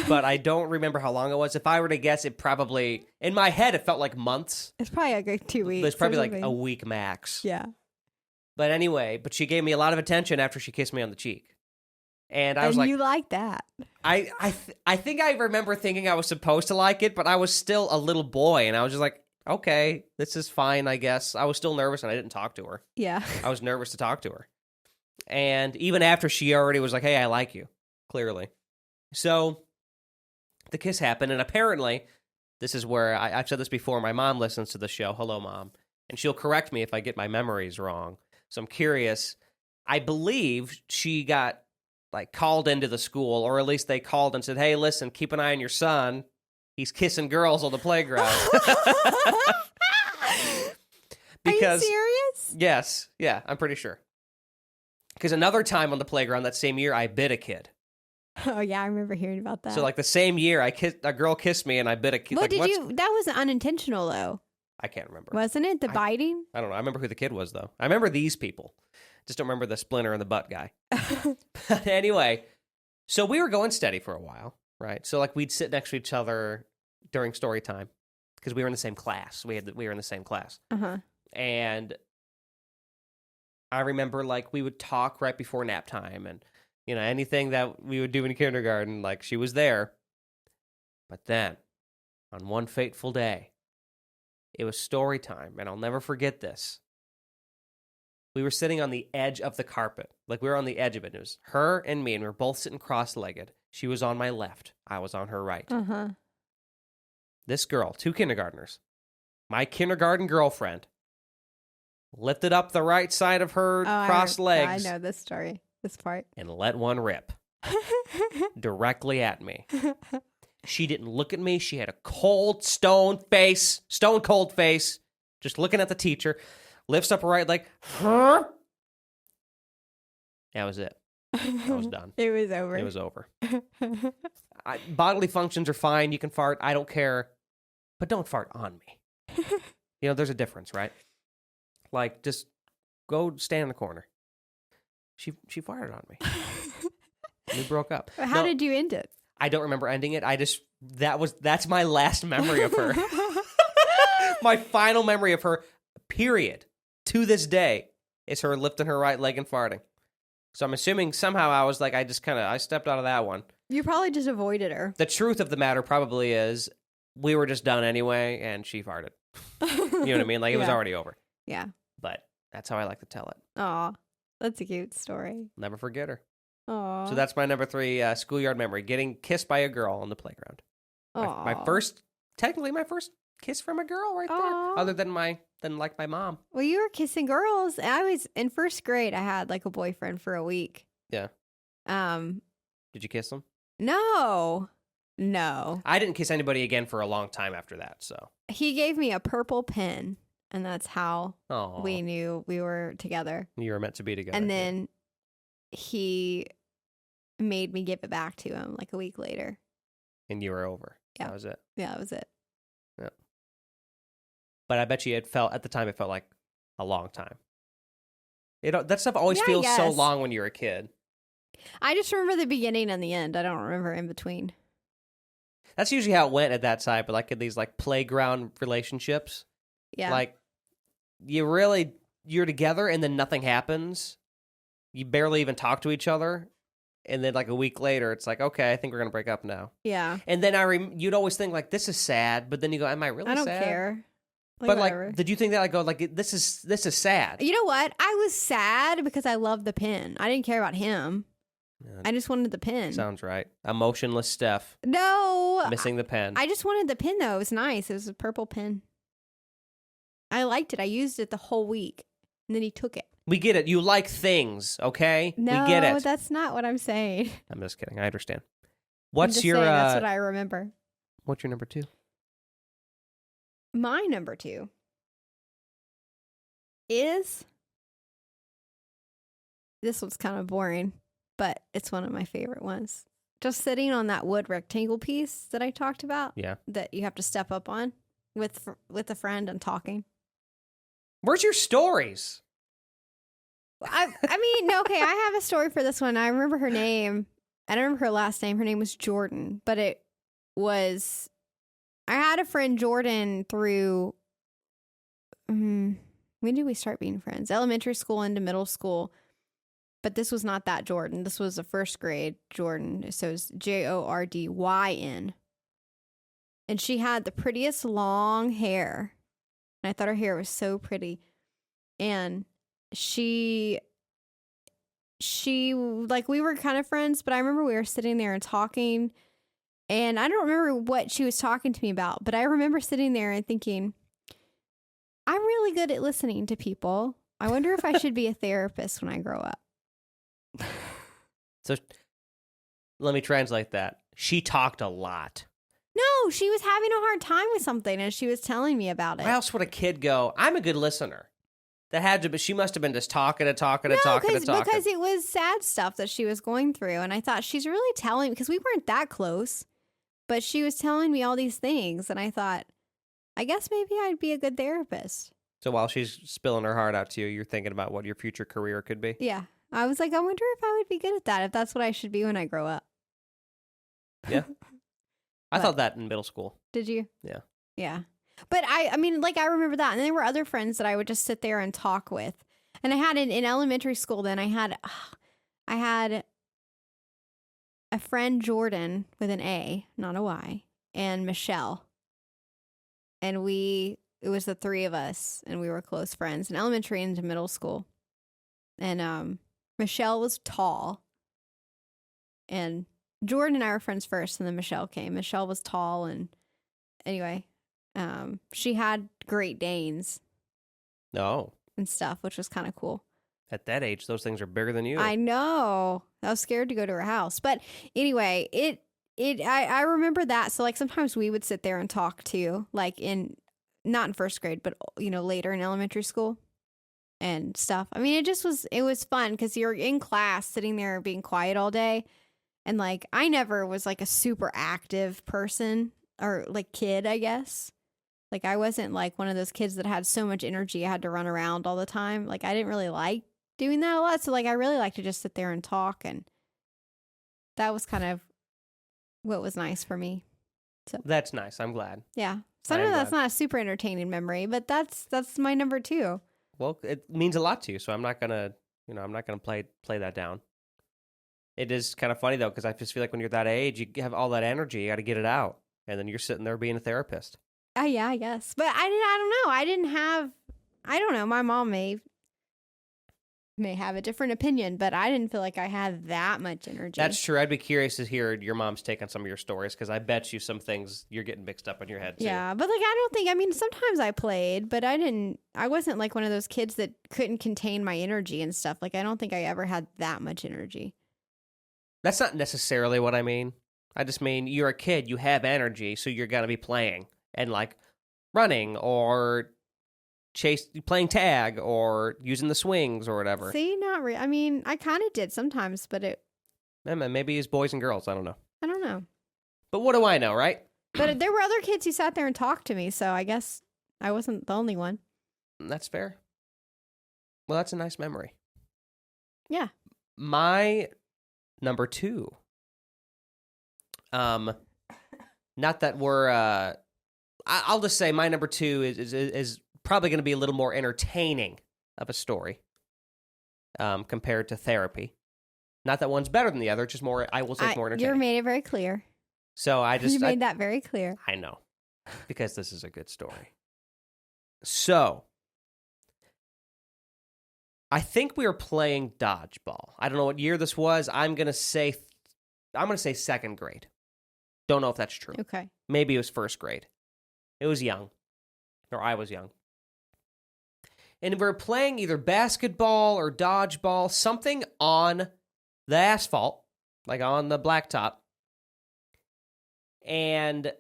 but I don't remember how long it was. If I were to guess, it probably... In my head, it felt like months. It's probably like 2 weeks. It's probably or like a something. week max. Yeah. But anyway, she gave me a lot of attention after she kissed me on the cheek. And I was like... you like that. I think I remember thinking I was supposed to like it, but I was still a little boy, and I was just like, okay, this is fine, I guess. I was still nervous, and I didn't talk to her. Yeah. I was nervous to talk to her. And even after she already was like, hey, I like you, clearly. So the kiss happened, and apparently This is where I've said this before. My mom listens to the show. Hello, Mom. And she'll correct me if I get my memories wrong. So I'm curious. I believe she got like called into the school, or at least they called and said, hey, listen, keep an eye on your son. He's kissing girls on the playground. Because, are you serious? Yes. Yeah, I'm pretty sure. Because another time on the playground that same year, I bit a kid. Oh, yeah, I remember hearing about that. So, like, the same year, a girl kissed me, and I bit a kid. What that wasn't unintentional, though. I can't remember. Wasn't it? The biting? I don't know. I remember who the kid was, though. I remember these people. Just don't remember the splinter in the butt guy. But anyway, so we were going steady for a while, right? So, like, we'd sit next to each other during story time because we were in the same class. We were in the same class. Uh-huh. And I remember, like, we would talk right before nap time and, you know, anything that we would do in kindergarten, like, she was there. But then, on one fateful day, it was story time, and I'll never forget this. We were sitting on the edge of the carpet. Like, we were on the edge of it. It was her and me, and we were both sitting cross-legged. She was on my left. I was on her right. Uh-huh. This girl, 2 kindergartners, my kindergarten girlfriend, lifted up the right side of her crossed legs. I know this story, this part. And let one rip directly at me. She didn't look at me. She had a stone cold face, just looking at the teacher, lifts up her right leg. That was it. I was done. It was over. It was over. Bodily functions are fine. You can fart. I don't care. But don't fart on me. You know, there's a difference, right? Like, just go stand in the corner. She farted on me. We broke up. How did you end it? I don't remember ending it. That's my last memory of her. My final memory of her, period, to this day, is her lifting her right leg and farting. So I'm assuming somehow I was like, I stepped out of that one. You probably just avoided her. The truth of the matter probably is we were just done anyway, and she farted. You know what I mean? Like, it was already over. Yeah. But that's how I like to tell it. Aw, that's a cute story. Never forget her. Aw. So that's my number 3 schoolyard memory, getting kissed by a girl on the playground. My first kiss from a girl right there, other than my mom. Well, you were kissing girls. I was in first grade. I had like a boyfriend for a week. Yeah. Did you kiss him? No. I didn't kiss anybody again for a long time after that. So he gave me a purple pen, and that's how Aww. we knew we were together. You were meant to be together. And then he made me give it back to him like a week later. And you were over. Yeah. That was it. Yeah, that was it. Yeah. But I bet you at the time it felt like a long time. That stuff always feels so long when you're a kid. I just remember the beginning and the end. I don't remember in between. That's usually how it went at that side, but like in these like playground relationships. Yeah. Like you're together and then nothing happens. You barely even talk to each other. And then like a week later, it's like, okay, I think we're going to break up now. Yeah. And then you'd always think like, this is sad. But then you go, am I really sad? I don't care. But whatever. like, did you think that this is sad? You know what? I was sad because I loved the pen. I didn't care about him. Yeah, I just wanted the pen. Sounds right. Emotionless Steph. No. Missing the pen. I just wanted the pen, though. It was nice. It was a purple pen. I liked it. I used it the whole week. And then he took it. We get it. You like things, okay? No, we get it. That's not what I'm saying. I'm just kidding. I understand. That's what I remember. What's your number 2? My number 2 is... This one's kind of boring, but it's one of my favorite ones. Just sitting on that wood rectangle piece that I talked about. Yeah. That you have to step up on with a friend and talking. Where's your stories? I mean, okay, I have a story for this one. I remember her name. I don't remember her last name. Her name was Jordan, but I had a friend, Jordan, through, when did we start being friends? Elementary school into middle school. But this was not that Jordan. This was a first grade Jordan. So it's Jordyn. And she had the prettiest long hair. And I thought her hair was so pretty. And she like, we were kind of friends, but I remember we were sitting there and talking, And I don't remember what she was talking to me about, but I remember sitting there and thinking, I'm really good at listening to people. I wonder if I should be a therapist when I grow up. So let me translate that. She talked a lot. No, she was having a hard time with something and she was telling me about it. Why else would a kid go, I'm a good listener? That had to be, she must have been just talking. Because it was sad stuff that she was going through. And I thought, she's really telling, because we weren't that close, but she was telling me all these things. And I thought, I guess maybe I'd be a good therapist. So while she's spilling her heart out to you, you're thinking about what your future career could be? Yeah. I was like, I wonder if I would be good at that, if that's what I should be when I grow up. Yeah. I thought that in middle school. Did you? Yeah. Yeah. But I mean, like, I remember that. And there were other friends that I would just sit there and talk with. And I had in elementary school, then I had a friend, Jordan, with an A, not a Y, and Michelle. And it was the three of us, and we were close friends in elementary and into middle school. And Michelle was tall. And Jordan and I were friends first, and then Michelle came. Michelle was tall, and anyway, she had Great Danes. No. And stuff, which was kind of cool. At that age, those things are bigger than you. I know. I was scared to go to her house. But anyway, I remember that. So like sometimes we would sit there and talk too, like not in first grade, but later in elementary school and stuff. I mean, it was fun because you're in class sitting there being quiet all day. And like, I never was like a super active person or like kid, I guess. Like, I wasn't like one of those kids that had so much energy I had to run around all the time. Like, I didn't really like doing that a lot. So like, I really like to just sit there and talk. And that was kind of what was nice for me. So that's nice. I'm glad. Yeah. So I know that's not a super entertaining memory, but that's my number 2. Well, it means a lot to you. So I'm not going to, play that down. It is kind of funny, though, because I just feel like when you're that age, you have all that energy, you got to get it out. And then you're sitting there being a therapist. Yeah, I guess. But I don't know. My mom may have a different opinion, but I didn't feel like I had that much energy. That's true. I'd be curious to hear your mom's take on some of your stories, because I bet you some things you're getting mixed up in your head, too. Yeah, but like, sometimes I played, but I wasn't like one of those kids that couldn't contain my energy and stuff. Like, I don't think I ever had that much energy. That's not necessarily what I mean. I just mean you're a kid, you have energy, so you're going to be playing and like running or playing tag or using the swings or whatever. See, not really. I mean, I kind of did sometimes, but maybe it's boys and girls. I don't know. But what do I know, right? But there were other kids who sat there and talked to me, so I guess I wasn't the only one. That's fair. Well, that's a nice memory. Yeah. My number 2. Not that we're. I'll just say my number 2 is probably going to be a little more entertaining of a story, compared to therapy. Not that one's better than the other, just more. I will say more entertaining. You made it very clear. So you made that very clear. I know, because this is a good story. So, I think we were playing dodgeball. I don't know what year this was. I'm gonna say 2nd grade. Don't know if that's true. Okay. Maybe it was 1st grade. It was young, or I was young. And we were playing either basketball or dodgeball, something on the asphalt, like on the blacktop. And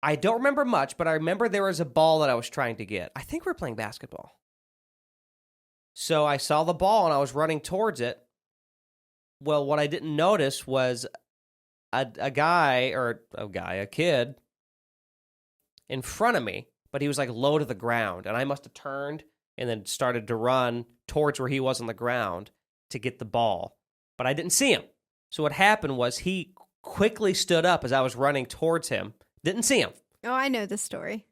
I don't remember much, but I remember there was a ball that I was trying to get. I think we were playing basketball. So I saw the ball and I was running towards it. Well, what I didn't notice was a kid in front of me, but he was like low to the ground, and I must have turned and then started to run towards where he was on the ground to get the ball, but I didn't see him. So what happened was he quickly stood up as I was running towards him. Didn't see him. Oh, I know this story.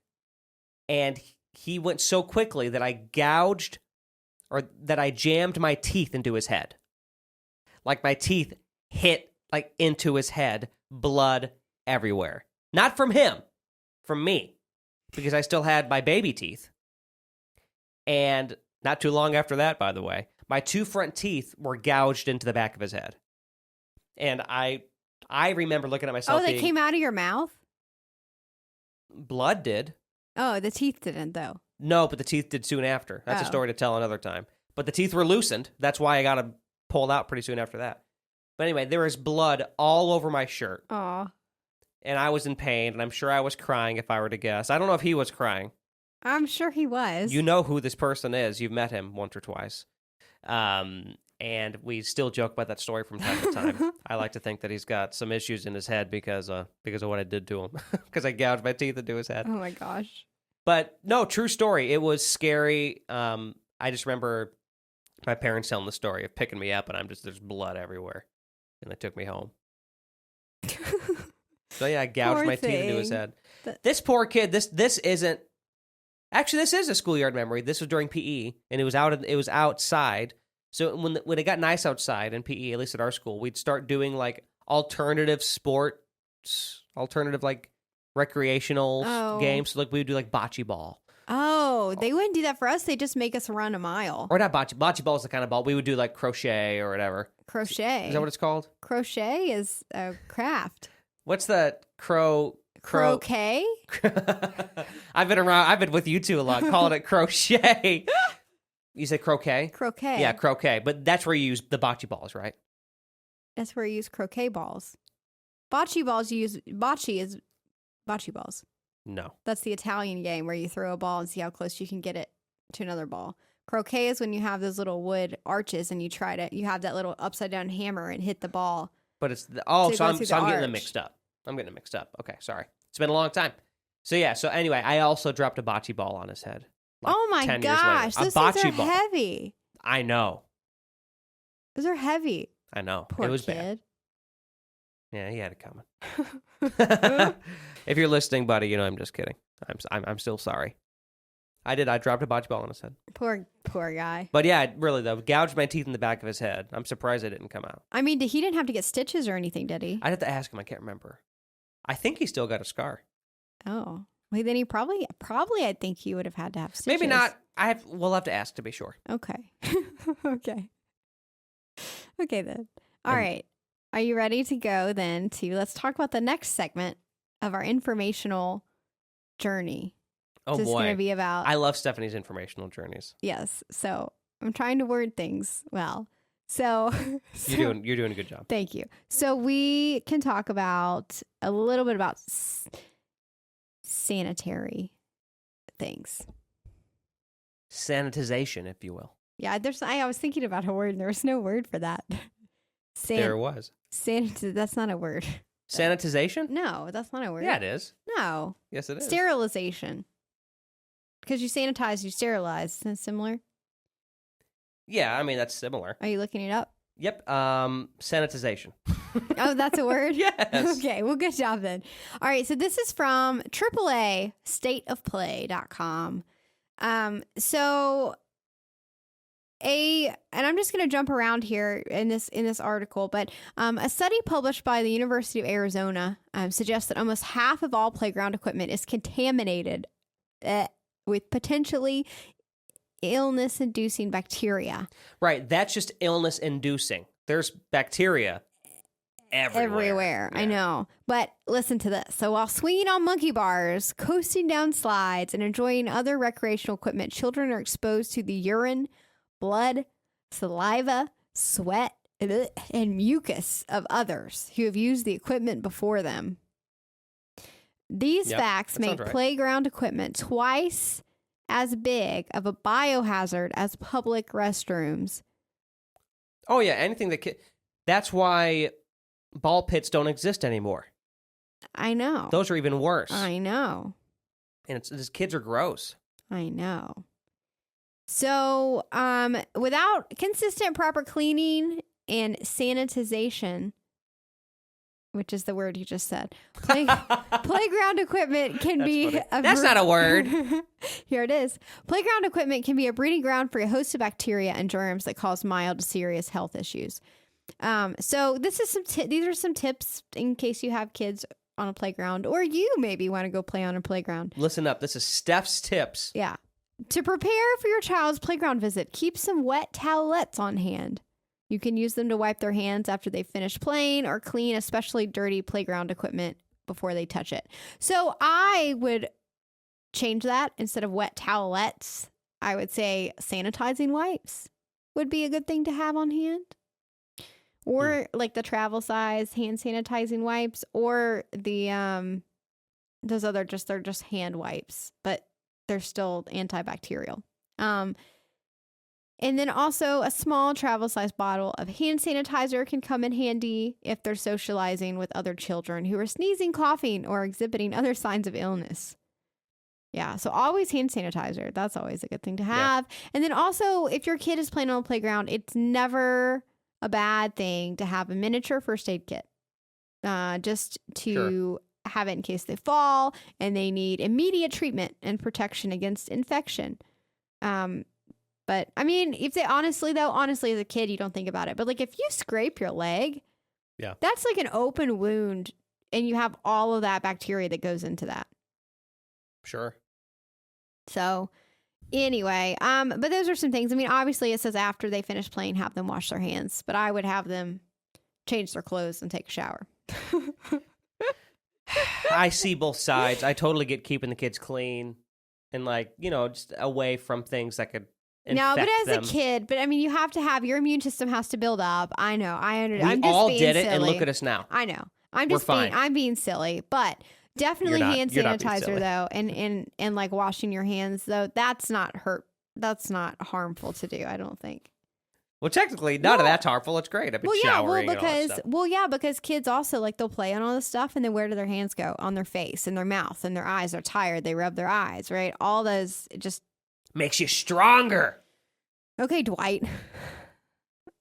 And he went so quickly that I jammed my teeth into his head. Like my teeth hit like into his head, blood everywhere. Not from him, from me, because I still had my baby teeth. And not too long after that, by the way, my 2 front teeth were gouged into the back of his head. And I I remember looking at myself. Oh, they came out of your mouth? Blood did. Oh, the teeth didn't, though. No, but the teeth did soon after. That's a story to tell another time. But the teeth were loosened. That's why I got them pulled out pretty soon after that. But anyway, there was blood all over my shirt. Aw. And I was in pain, and I'm sure I was crying if I were to guess. I don't know if he was crying. I'm sure he was. You know who this person is. You've met him once or twice. And we still joke about that story from time to time. I like to think that he's got some issues in his head because of what I did to him. Because I gouged my teeth into his head. Oh, my gosh. But no, true story. It was scary. I just remember my parents telling the story of picking me up, and there's blood everywhere. And they took me home. So yeah, I gouged my teeth into his head. This poor kid, this isn't... Actually, this is a schoolyard memory. This was during PE, and it was outside. So when it got nice outside in PE, at least at our school, we'd start doing like alternative sports, alternative like recreational games. So like we would do like bocce ball. Oh, they wouldn't do that for us. They just make us run a mile. Or not bocce. Bocce ball is the kind of ball we would do like crochet or whatever. Crochet. Is that what it's called? Crochet is a craft. What's that Croquet? I've been with you two a lot, calling it crochet. You said croquet? Croquet. Yeah, croquet. But that's where you use the bocce balls, right? That's where you use croquet balls. Bocce balls, bocce is bocce balls. No. That's the Italian game where you throw a ball and see how close you can get it to another ball. Croquet is when you have those little wood arches and you have that little upside down hammer and hit the ball. But it's so I'm getting them mixed up. Okay, sorry. It's been a long time. So yeah, so anyway, I also dropped a bocce ball on his head. Like oh my 10 gosh, years those later. things are heavy. I know. Those are heavy. I know. Poor it was kid. bad. Yeah, he had it coming. If you're listening, buddy, I'm just kidding. I'm still sorry. I dropped a bocce ball on his head. Poor guy. But yeah, really though, gouged my teeth in the back of his head. I'm surprised it didn't come out. I mean, he didn't have to get stitches or anything, did he? I'd have to ask him. I can't remember. I think he still got a scar. Oh, well, then he probably. I think he would have had to have stitches. Maybe not. We'll have to ask to be sure. Okay. Okay then. All right. Are you ready to go then let's talk about the next segment of our informational journey? Oh boy. It's going to be about... I love Stephanie's informational journeys. Yes. So I'm trying to word things well. So you're doing a good job. Thank you. So we can talk about a little bit about sanitary things. Sanitization, if you will. Yeah, I was thinking about a word and there was no word for that. There was. That's not a word. Sanitization? No, that's not a word. Yeah, it is. No. Yes, it is. Sterilization. Because you sanitize, you sterilize. Isn't that similar? Yeah, I mean, that's similar. Are you looking it up? Yep. Sanitization. Oh, that's a word? Yes. Okay, well, good job then. All right, so this is from AAA, stateofplay.com. And I'm just going to jump around here in this article, but a study published by the University of Arizona suggests that almost half of all playground equipment is contaminated with potentially illness-inducing bacteria. Right, that's just illness-inducing. There's bacteria everywhere. Yeah. I know. But listen to this. So while swinging on monkey bars, coasting down slides, and enjoying other recreational equipment, children are exposed to the urine, blood, saliva, sweat, and mucus of others who have used the equipment before them. These facts make playground equipment twice as big of a biohazard as public restrooms. Oh, yeah. Anything that's why ball pits don't exist anymore. I know. Those are even worse. I know. And these kids are gross. I know. So, without consistent proper cleaning and sanitization, which is the word you just said, playground equipment can be... That's not a word. Here it is. Playground equipment can be a breeding ground for a host of bacteria and germs that cause mild to serious health issues. So these are some tips in case you have kids on a playground, or you maybe want to go play on a playground. Listen up. This is Steph's tips. Yeah. To prepare for your child's playground visit, keep some wet towelettes on hand. You can use them to wipe their hands after they finish playing or clean especially dirty playground equipment before they touch it. So I would change that. Instead of wet towelettes, I would say sanitizing wipes would be a good thing to have on hand. Or like the travel size hand sanitizing wipes, or the those other they're just hand wipes, but they're still antibacterial. And then also a small travel size bottle of hand sanitizer can come in handy if they're socializing with other children who are sneezing, coughing, or exhibiting other signs of illness. Yeah, so always hand sanitizer. That's always a good thing to have. Yeah. And then also, if your kid is playing on the playground, it's never a bad thing to have a miniature first aid kit. Just to have it in case they fall and they need immediate treatment and protection against infection. But I mean, if they honestly as a kid, you don't think about it. But like if you scrape your leg, that's like an open wound and you have all of that bacteria that goes into that. Sure. So anyway, but those are some things. I mean, obviously it says after they finish playing, have them wash their hands, but I would have them change their clothes and take a shower. I see both sides. I totally get keeping the kids clean and like, just away from things that could infect but as them. A kid, but I mean, you have to have, your immune system has to build up. I know. We all did it, silly. And look at us now. I know. I'm being silly, but definitely hand sanitizer though, and like washing your hands though. That's not harmful to do, I don't think. Well, technically, none of that's harmful. It's great. I've been showering and all that stuff. Because kids also like they'll play on all this stuff, and then where do their hands go? On their face and their mouth and their eyes. They're tired. They rub their eyes, right? All those just makes you stronger. Okay, Dwight.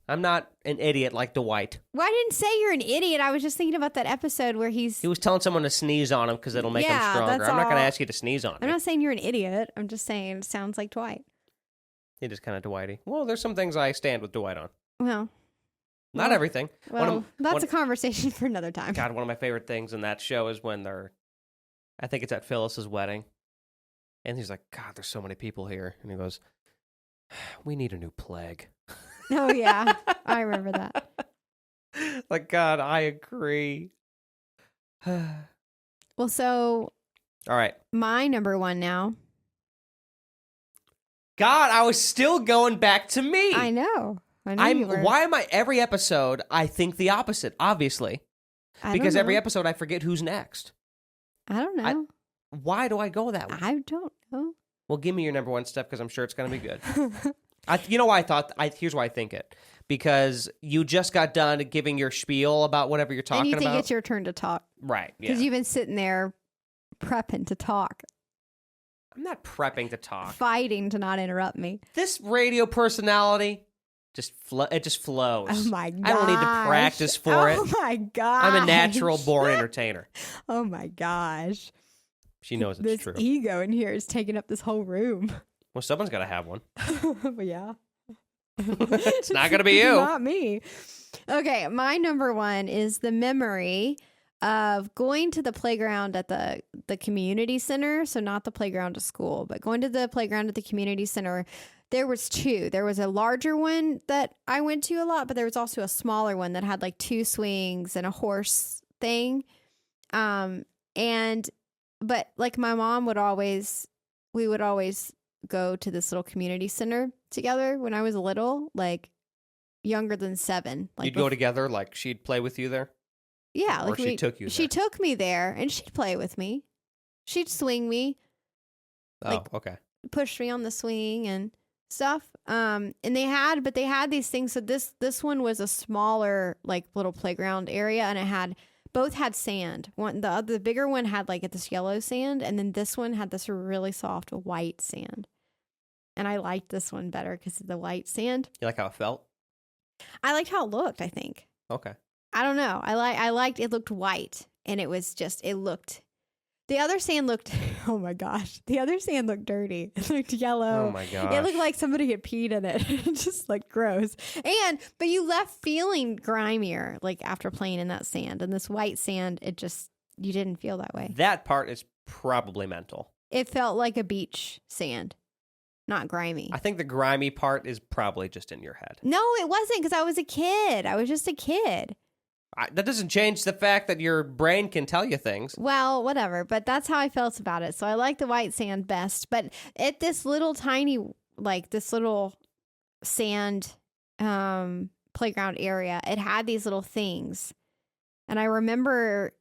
I'm not an idiot like Dwight. Well, I didn't say you're an idiot. I was just thinking about that episode where he was telling someone to sneeze on him because it'll make him stronger. I'm not going to ask you to sneeze on me. I'm not saying you're an idiot. I'm just saying it sounds like Dwight. It is kind of Dwighty. Well, there's some things I stand with Dwight on. Well. Not everything. Well, that's a conversation for another time. God, one of my favorite things in that show is when I think it's at Phyllis's wedding. And he's like, God, there's so many people here. And he goes, we need a new plague. Oh, yeah. I remember that. Like, God, I agree. Well, so. All right. My number one now. God, I was still going back to me. I know. Why am I every episode? I think the opposite. Obviously, because every episode I forget who's next. I don't know. Why do I go that way? I don't know. Well, give me your number one, Steph, because I'm sure it's going to be good. You know why I thought? Here's why I think it. Because you just got done giving your spiel about whatever you're talking about. And you think it's your turn to talk, right? Yeah. Because you've been sitting there prepping to talk. I'm not prepping to talk. Fighting to not interrupt me. This radio personality it just flows. Oh my god! I don't need to practice for it. Oh my god! I'm a natural born entertainer. Oh my gosh! She knows it's true. This ego in here is taking up this whole room. Well, someone's got to have one. Yeah. It's not going to be you. Not me. Okay, my number one is the memory of going to the playground at the community center. So not the playground at school, but going to the playground at the community center. There was two. There was a larger one that I went to a lot, but there was also a smaller one that had like 2 swings and a horse thing. But like my mom we would always go to this little community center together when I was little, like younger than 7. Like you'd go together, like she'd play with you there? Yeah. Or she took you there? She took me there and she'd play with me. She'd swing me. Oh, okay. Push me on the swing and stuff. And they had these things. So this one was a smaller, like little playground area, and both had sand. The bigger one had like this yellow sand, and then this one had this really soft white sand. And I liked this one better because of the white sand. You like how it felt? I liked how it looked, I think. Okay. I don't know. I liked it looked white, and the other sand looked, oh my gosh, the other sand looked dirty. It looked yellow. Oh my gosh. It looked like somebody had peed in it. It just like gross. But you left feeling grimier, like after playing in that sand. And this white sand, you didn't feel that way. That part is probably mental. It felt like a beach sand. not grimy. I think the grimy part is probably just in your head. No, it wasn't, because I was a kid. I was just a kid. That doesn't change the fact that your brain can tell you things. Well, whatever. But that's how I felt about it. So I like the white sand best. But at this little tiny, like this little sand playground area, it had these little things. And I remember,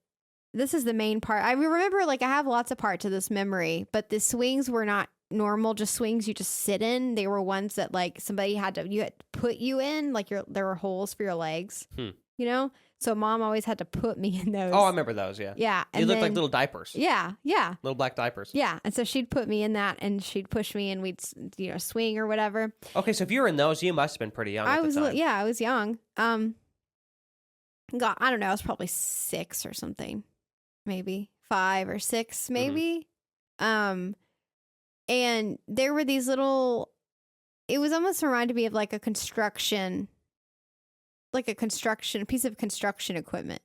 this is the main part. I remember, like, I have lots of parts of this memory, but the swings were not normal, just swings you just sit in. They were ones that, like, somebody had to put you in, like, there were holes for your legs, you know? So mom always had to put me in those. Oh, I remember those, yeah. Yeah. They looked like little diapers. Yeah, yeah. Little black diapers. Yeah, and so she'd put me in that, and she'd push me, and we'd, swing or whatever. Okay, so if you were in those, you must have been pretty young at the time. Yeah, I was young. I don't know, I was probably 6 or something, maybe 5 or 6, maybe. And there were these little. It was almost reminded me of like a piece of construction equipment.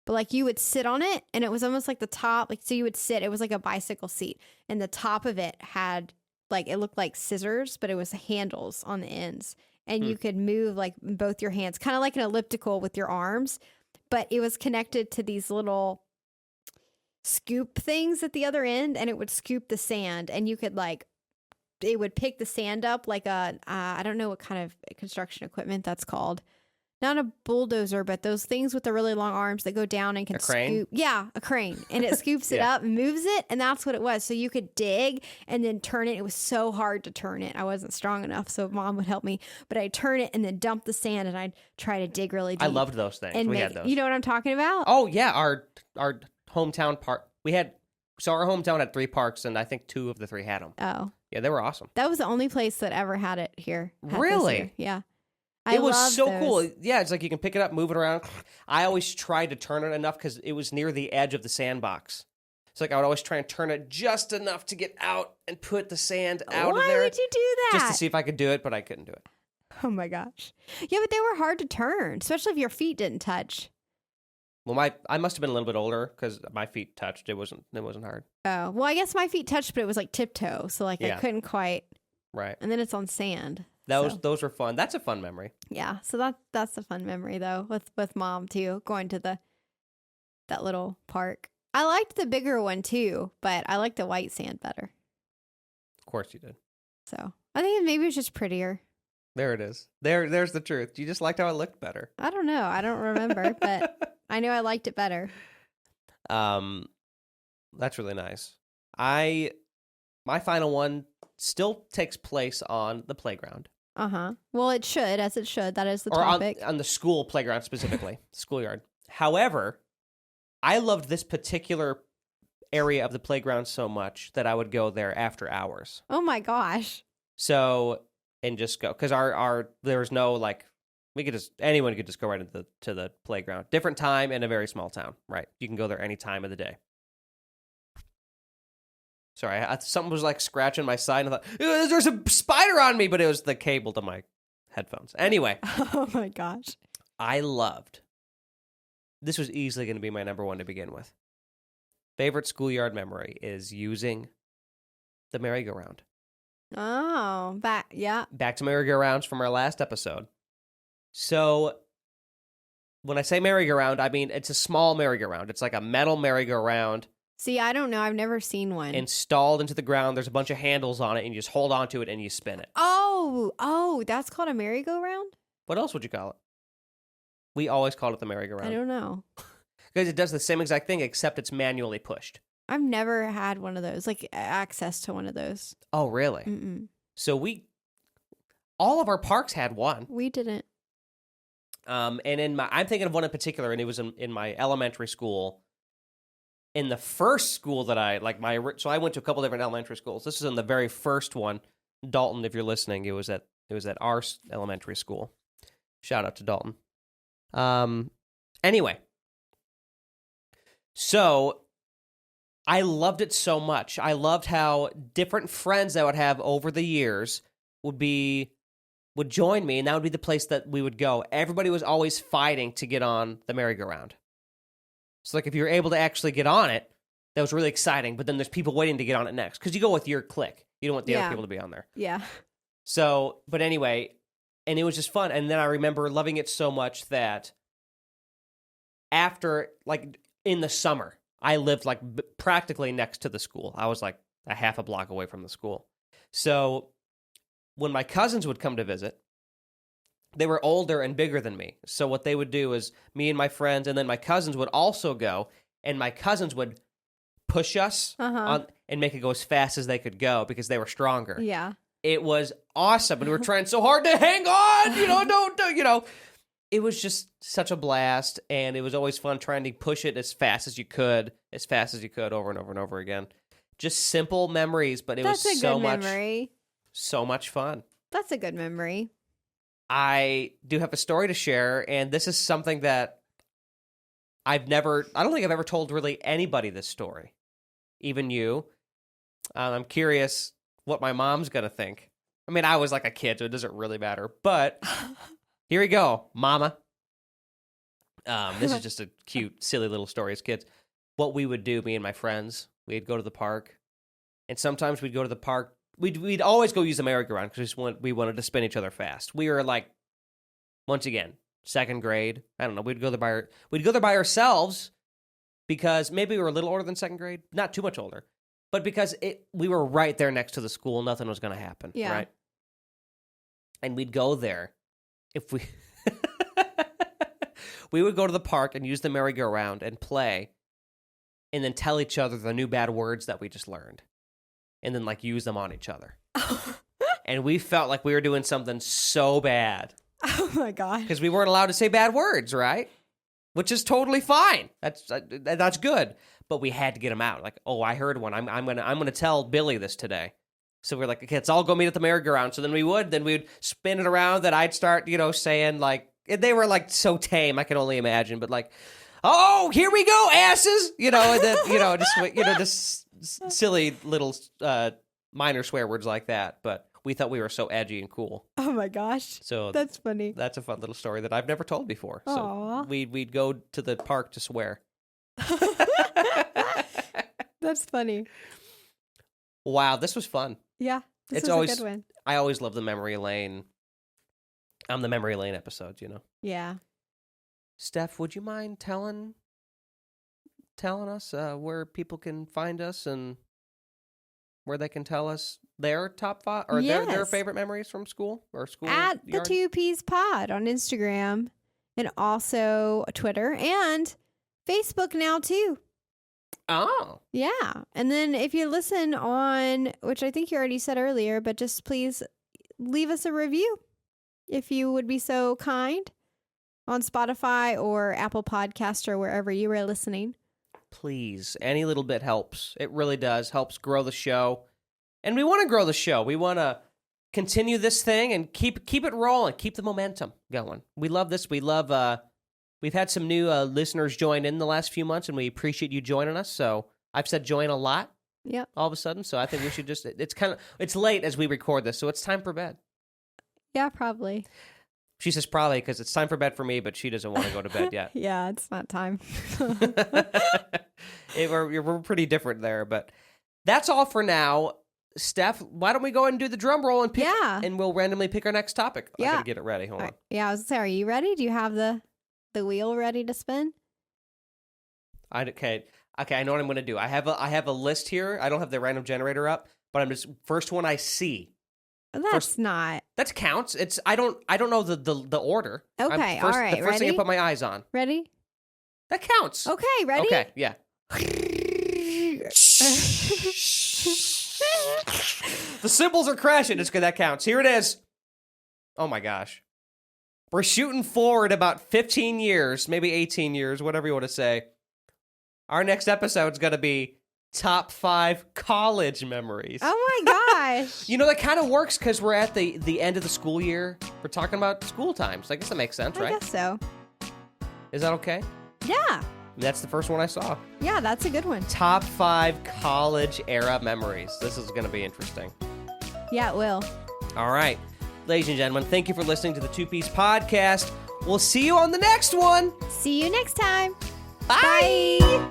But like you would sit on it, and it was almost like the top, like, so you would sit, it was like a bicycle seat, and the top of it had, like, it looked like scissors, but it was handles on the ends, and you could move like both your hands, kind of like an elliptical with your arms, but it was connected to these little scoop things at the other end, and it would scoop the sand, and you could, like, it would pick the sand up like I don't know what kind of construction equipment that's called. Not a bulldozer, but those things with the really long arms that go down and can scoop. Yeah, a crane. And it scoops it up and moves it. And that's what it was. So you could dig and then turn it. It was so hard to turn it. I wasn't strong enough, so mom would help me. But I'd turn it and then dump the sand, and I'd try to dig really deep. I loved those things. And we had those. You know what I'm talking about? Oh, yeah. Our hometown park. Our hometown had 3 parks, and I think 2 of the 3 had them. Oh. Yeah, they were awesome. That was the only place that ever had it here. Really? Yeah. It was so cool. Yeah, it's like you can pick it up, move it around. I always tried to turn it enough because it was near the edge of the sandbox. So like I would always try and turn it just enough to get out and put the sand out of there. Why would you do that? Just to see if I could do it, but I couldn't do it. Oh my gosh. Yeah, but they were hard to turn, especially if your feet didn't touch. Well, I must have been a little bit older because my feet touched. It wasn't hard. Oh, well, I guess my feet touched, but it was like tiptoe, so like I couldn't quite. Right. And then it's on sand. Those were fun. That's a fun memory. Yeah, so that's a fun memory though with mom too, going to that little park. I liked the bigger one too, but I liked the white sand better. Of course you did. So I think maybe it's just prettier. There it is. There's the truth. You just liked how it looked better. I don't know. I don't remember, but I know I liked it better. That's really nice. My final one still takes place on the playground. Well, it should, as it should. That is the topic. On the school playground specifically, schoolyard. However, I loved this particular area of the playground so much that I would go there after hours. Oh my gosh. So, and just go, because there was no, like, anyone could just go right to the playground. Different time in a very small town, right? You can go there any time of the day. Sorry, something was like scratching my side, and I thought, there's a spider on me, but it was the cable to my headphones. Anyway. Oh my gosh. This was easily going to be my number one to begin with. Favorite schoolyard memory is using the merry-go-round. Oh, back to merry-go-rounds from our last episode. So, when I say merry-go-round, I mean it's a small merry-go-round. It's like a metal merry-go-round. See, I don't know. I've never seen one. Installed into the ground. There's a bunch of handles on it, and you just hold on to it and you spin it. Oh, that's called a merry-go-round? What else would you call it? We always called it the merry-go-round. I don't know. Because it does the same exact thing, except it's manually pushed. I've never had one of those, like access to one of those. Oh, really? Mm-mm. So all of our parks had one. We didn't. And I'm thinking of one in particular, and it was in my elementary school. In the first school that so I went to a couple different elementary schools. This is in the very first one. Dalton, if you're listening, it was at our elementary school. Shout out to Dalton. Anyway. So I loved it so much. I loved how different friends I would have over the years would join me, and that would be the place that we would go. Everybody was always fighting to get on the merry-go-round. So, like, if you were able to actually get on it, that was really exciting. But then there's people waiting to get on it next. Because you go with your clique. You don't want the other people to be on there. Yeah. So, but anyway, and it was just fun. And then I remember loving it so much that after, like, in the summer, I lived, like, practically next to the school. I was, like, a half a block away from the school. So when my cousins would come to visit, they were older and bigger than me. So what they would do is me and my friends, and then my cousins would also go, and my cousins would push us on and make it go as fast as they could go because they were stronger. Yeah. It was awesome. And we were trying so hard to hang on, don't. It was just such a blast, and it was always fun trying to push it as fast as you could, over and over and over again. Just simple memories, but That's a good memory. So much fun. That's a good memory. I do have a story to share, and this is something that I don't think I've ever told really anybody this story, even you. I'm curious what my mom's going to think. I mean, I was like a kid, so it doesn't really matter, but here we go, Mama. This is just a cute, silly little story as kids. What we would do, me and my friends, we'd go to the park, and sometimes we'd go to the park. We'd always go use the merry-go-round because we wanted to spin each other fast. We were like, once again, second grade. I don't know. We'd go there by ourselves because maybe we were a little older than second grade, not too much older, but because we were right there next to the school, nothing was going to happen. Yeah. Right. And we'd go there if we we would go to the park and use the merry-go-round and play, and then tell each other the new bad words that we just learned. And then, like, use them on each other. And we felt like we were doing something so bad. Oh, my God. Because we weren't allowed to say bad words, right? Which is totally fine. That's good. But we had to get them out. Like, oh, I heard one. I'm gonna tell Billy this today. So we're like, okay, let's all go meet at the merry-go-round. So then we'd spin it around. Then I'd start, saying, like, they were, like, so tame. I can only imagine. But, like, oh, here we go, asses. And then, just silly little minor swear words like that, but we thought we were so edgy and cool. Oh my gosh. So that's funny. That's a fun little story that I've never told before. Aww. So we'd go to the park to swear. That's funny. Wow, this was fun. Yeah, this it's was always a good one. I always love the memory lane. The memory lane episodes, Yeah. Steph, would you mind telling us where people can find us and where they can tell us their top 5 or their favorite memories from school or school at yard? the 2Ps Pod on Instagram and also Twitter and Facebook now too. Oh. Yeah. And then if you listen on, which I think you already said earlier, but just please leave us a review if you would be so kind on Spotify or Apple Podcast or wherever you are listening. Please, any little bit helps. It really does. Helps grow the show. And we want to grow the show. We want to continue this thing and keep it rolling. Keep the momentum going. We love this. We love, we've had some new listeners join in the last few months, and we appreciate you joining us. So I've said join a lot. Yep. All of a sudden. So I think we should just, it's late as we record this, so it's time for bed. Yeah, probably. She says probably because it's time for bed for me, but she doesn't want to go to bed yet. Yeah, it's not time. We're pretty different there, but that's all for now. Steph, why don't we go ahead and do the drum roll and pick, and we'll randomly pick our next topic. I gotta get it ready. Hold on. Yeah, I was gonna say, are you ready? Do you have the wheel ready to spin? Okay, I know what I'm gonna do. I have a list here. I don't have the random generator up, but I'm just first one I see. That counts. It's I don't know the order. Okay, all right. The first thing I put my eyes on. Ready? That counts. Okay, ready? Okay, yeah. The cymbals are crashing. It's good. That counts. Here it is. Oh my gosh. We're shooting forward about 15 years, maybe 18 years, whatever you want to say. Our next episode is going to be top 5 college memories. Oh my gosh. That kind of works because we're at the end of the school year. We're talking about school times. I guess that makes sense, right? I guess so. Is that okay? Yeah. That's the first one I saw. Yeah, that's a good one. Top 5 college era memories. This is going to be interesting. Yeah, it will. All right. Ladies and gentlemen, thank you for listening to the 2Ps Podcast. We'll see you on the next one. See you next time. Bye.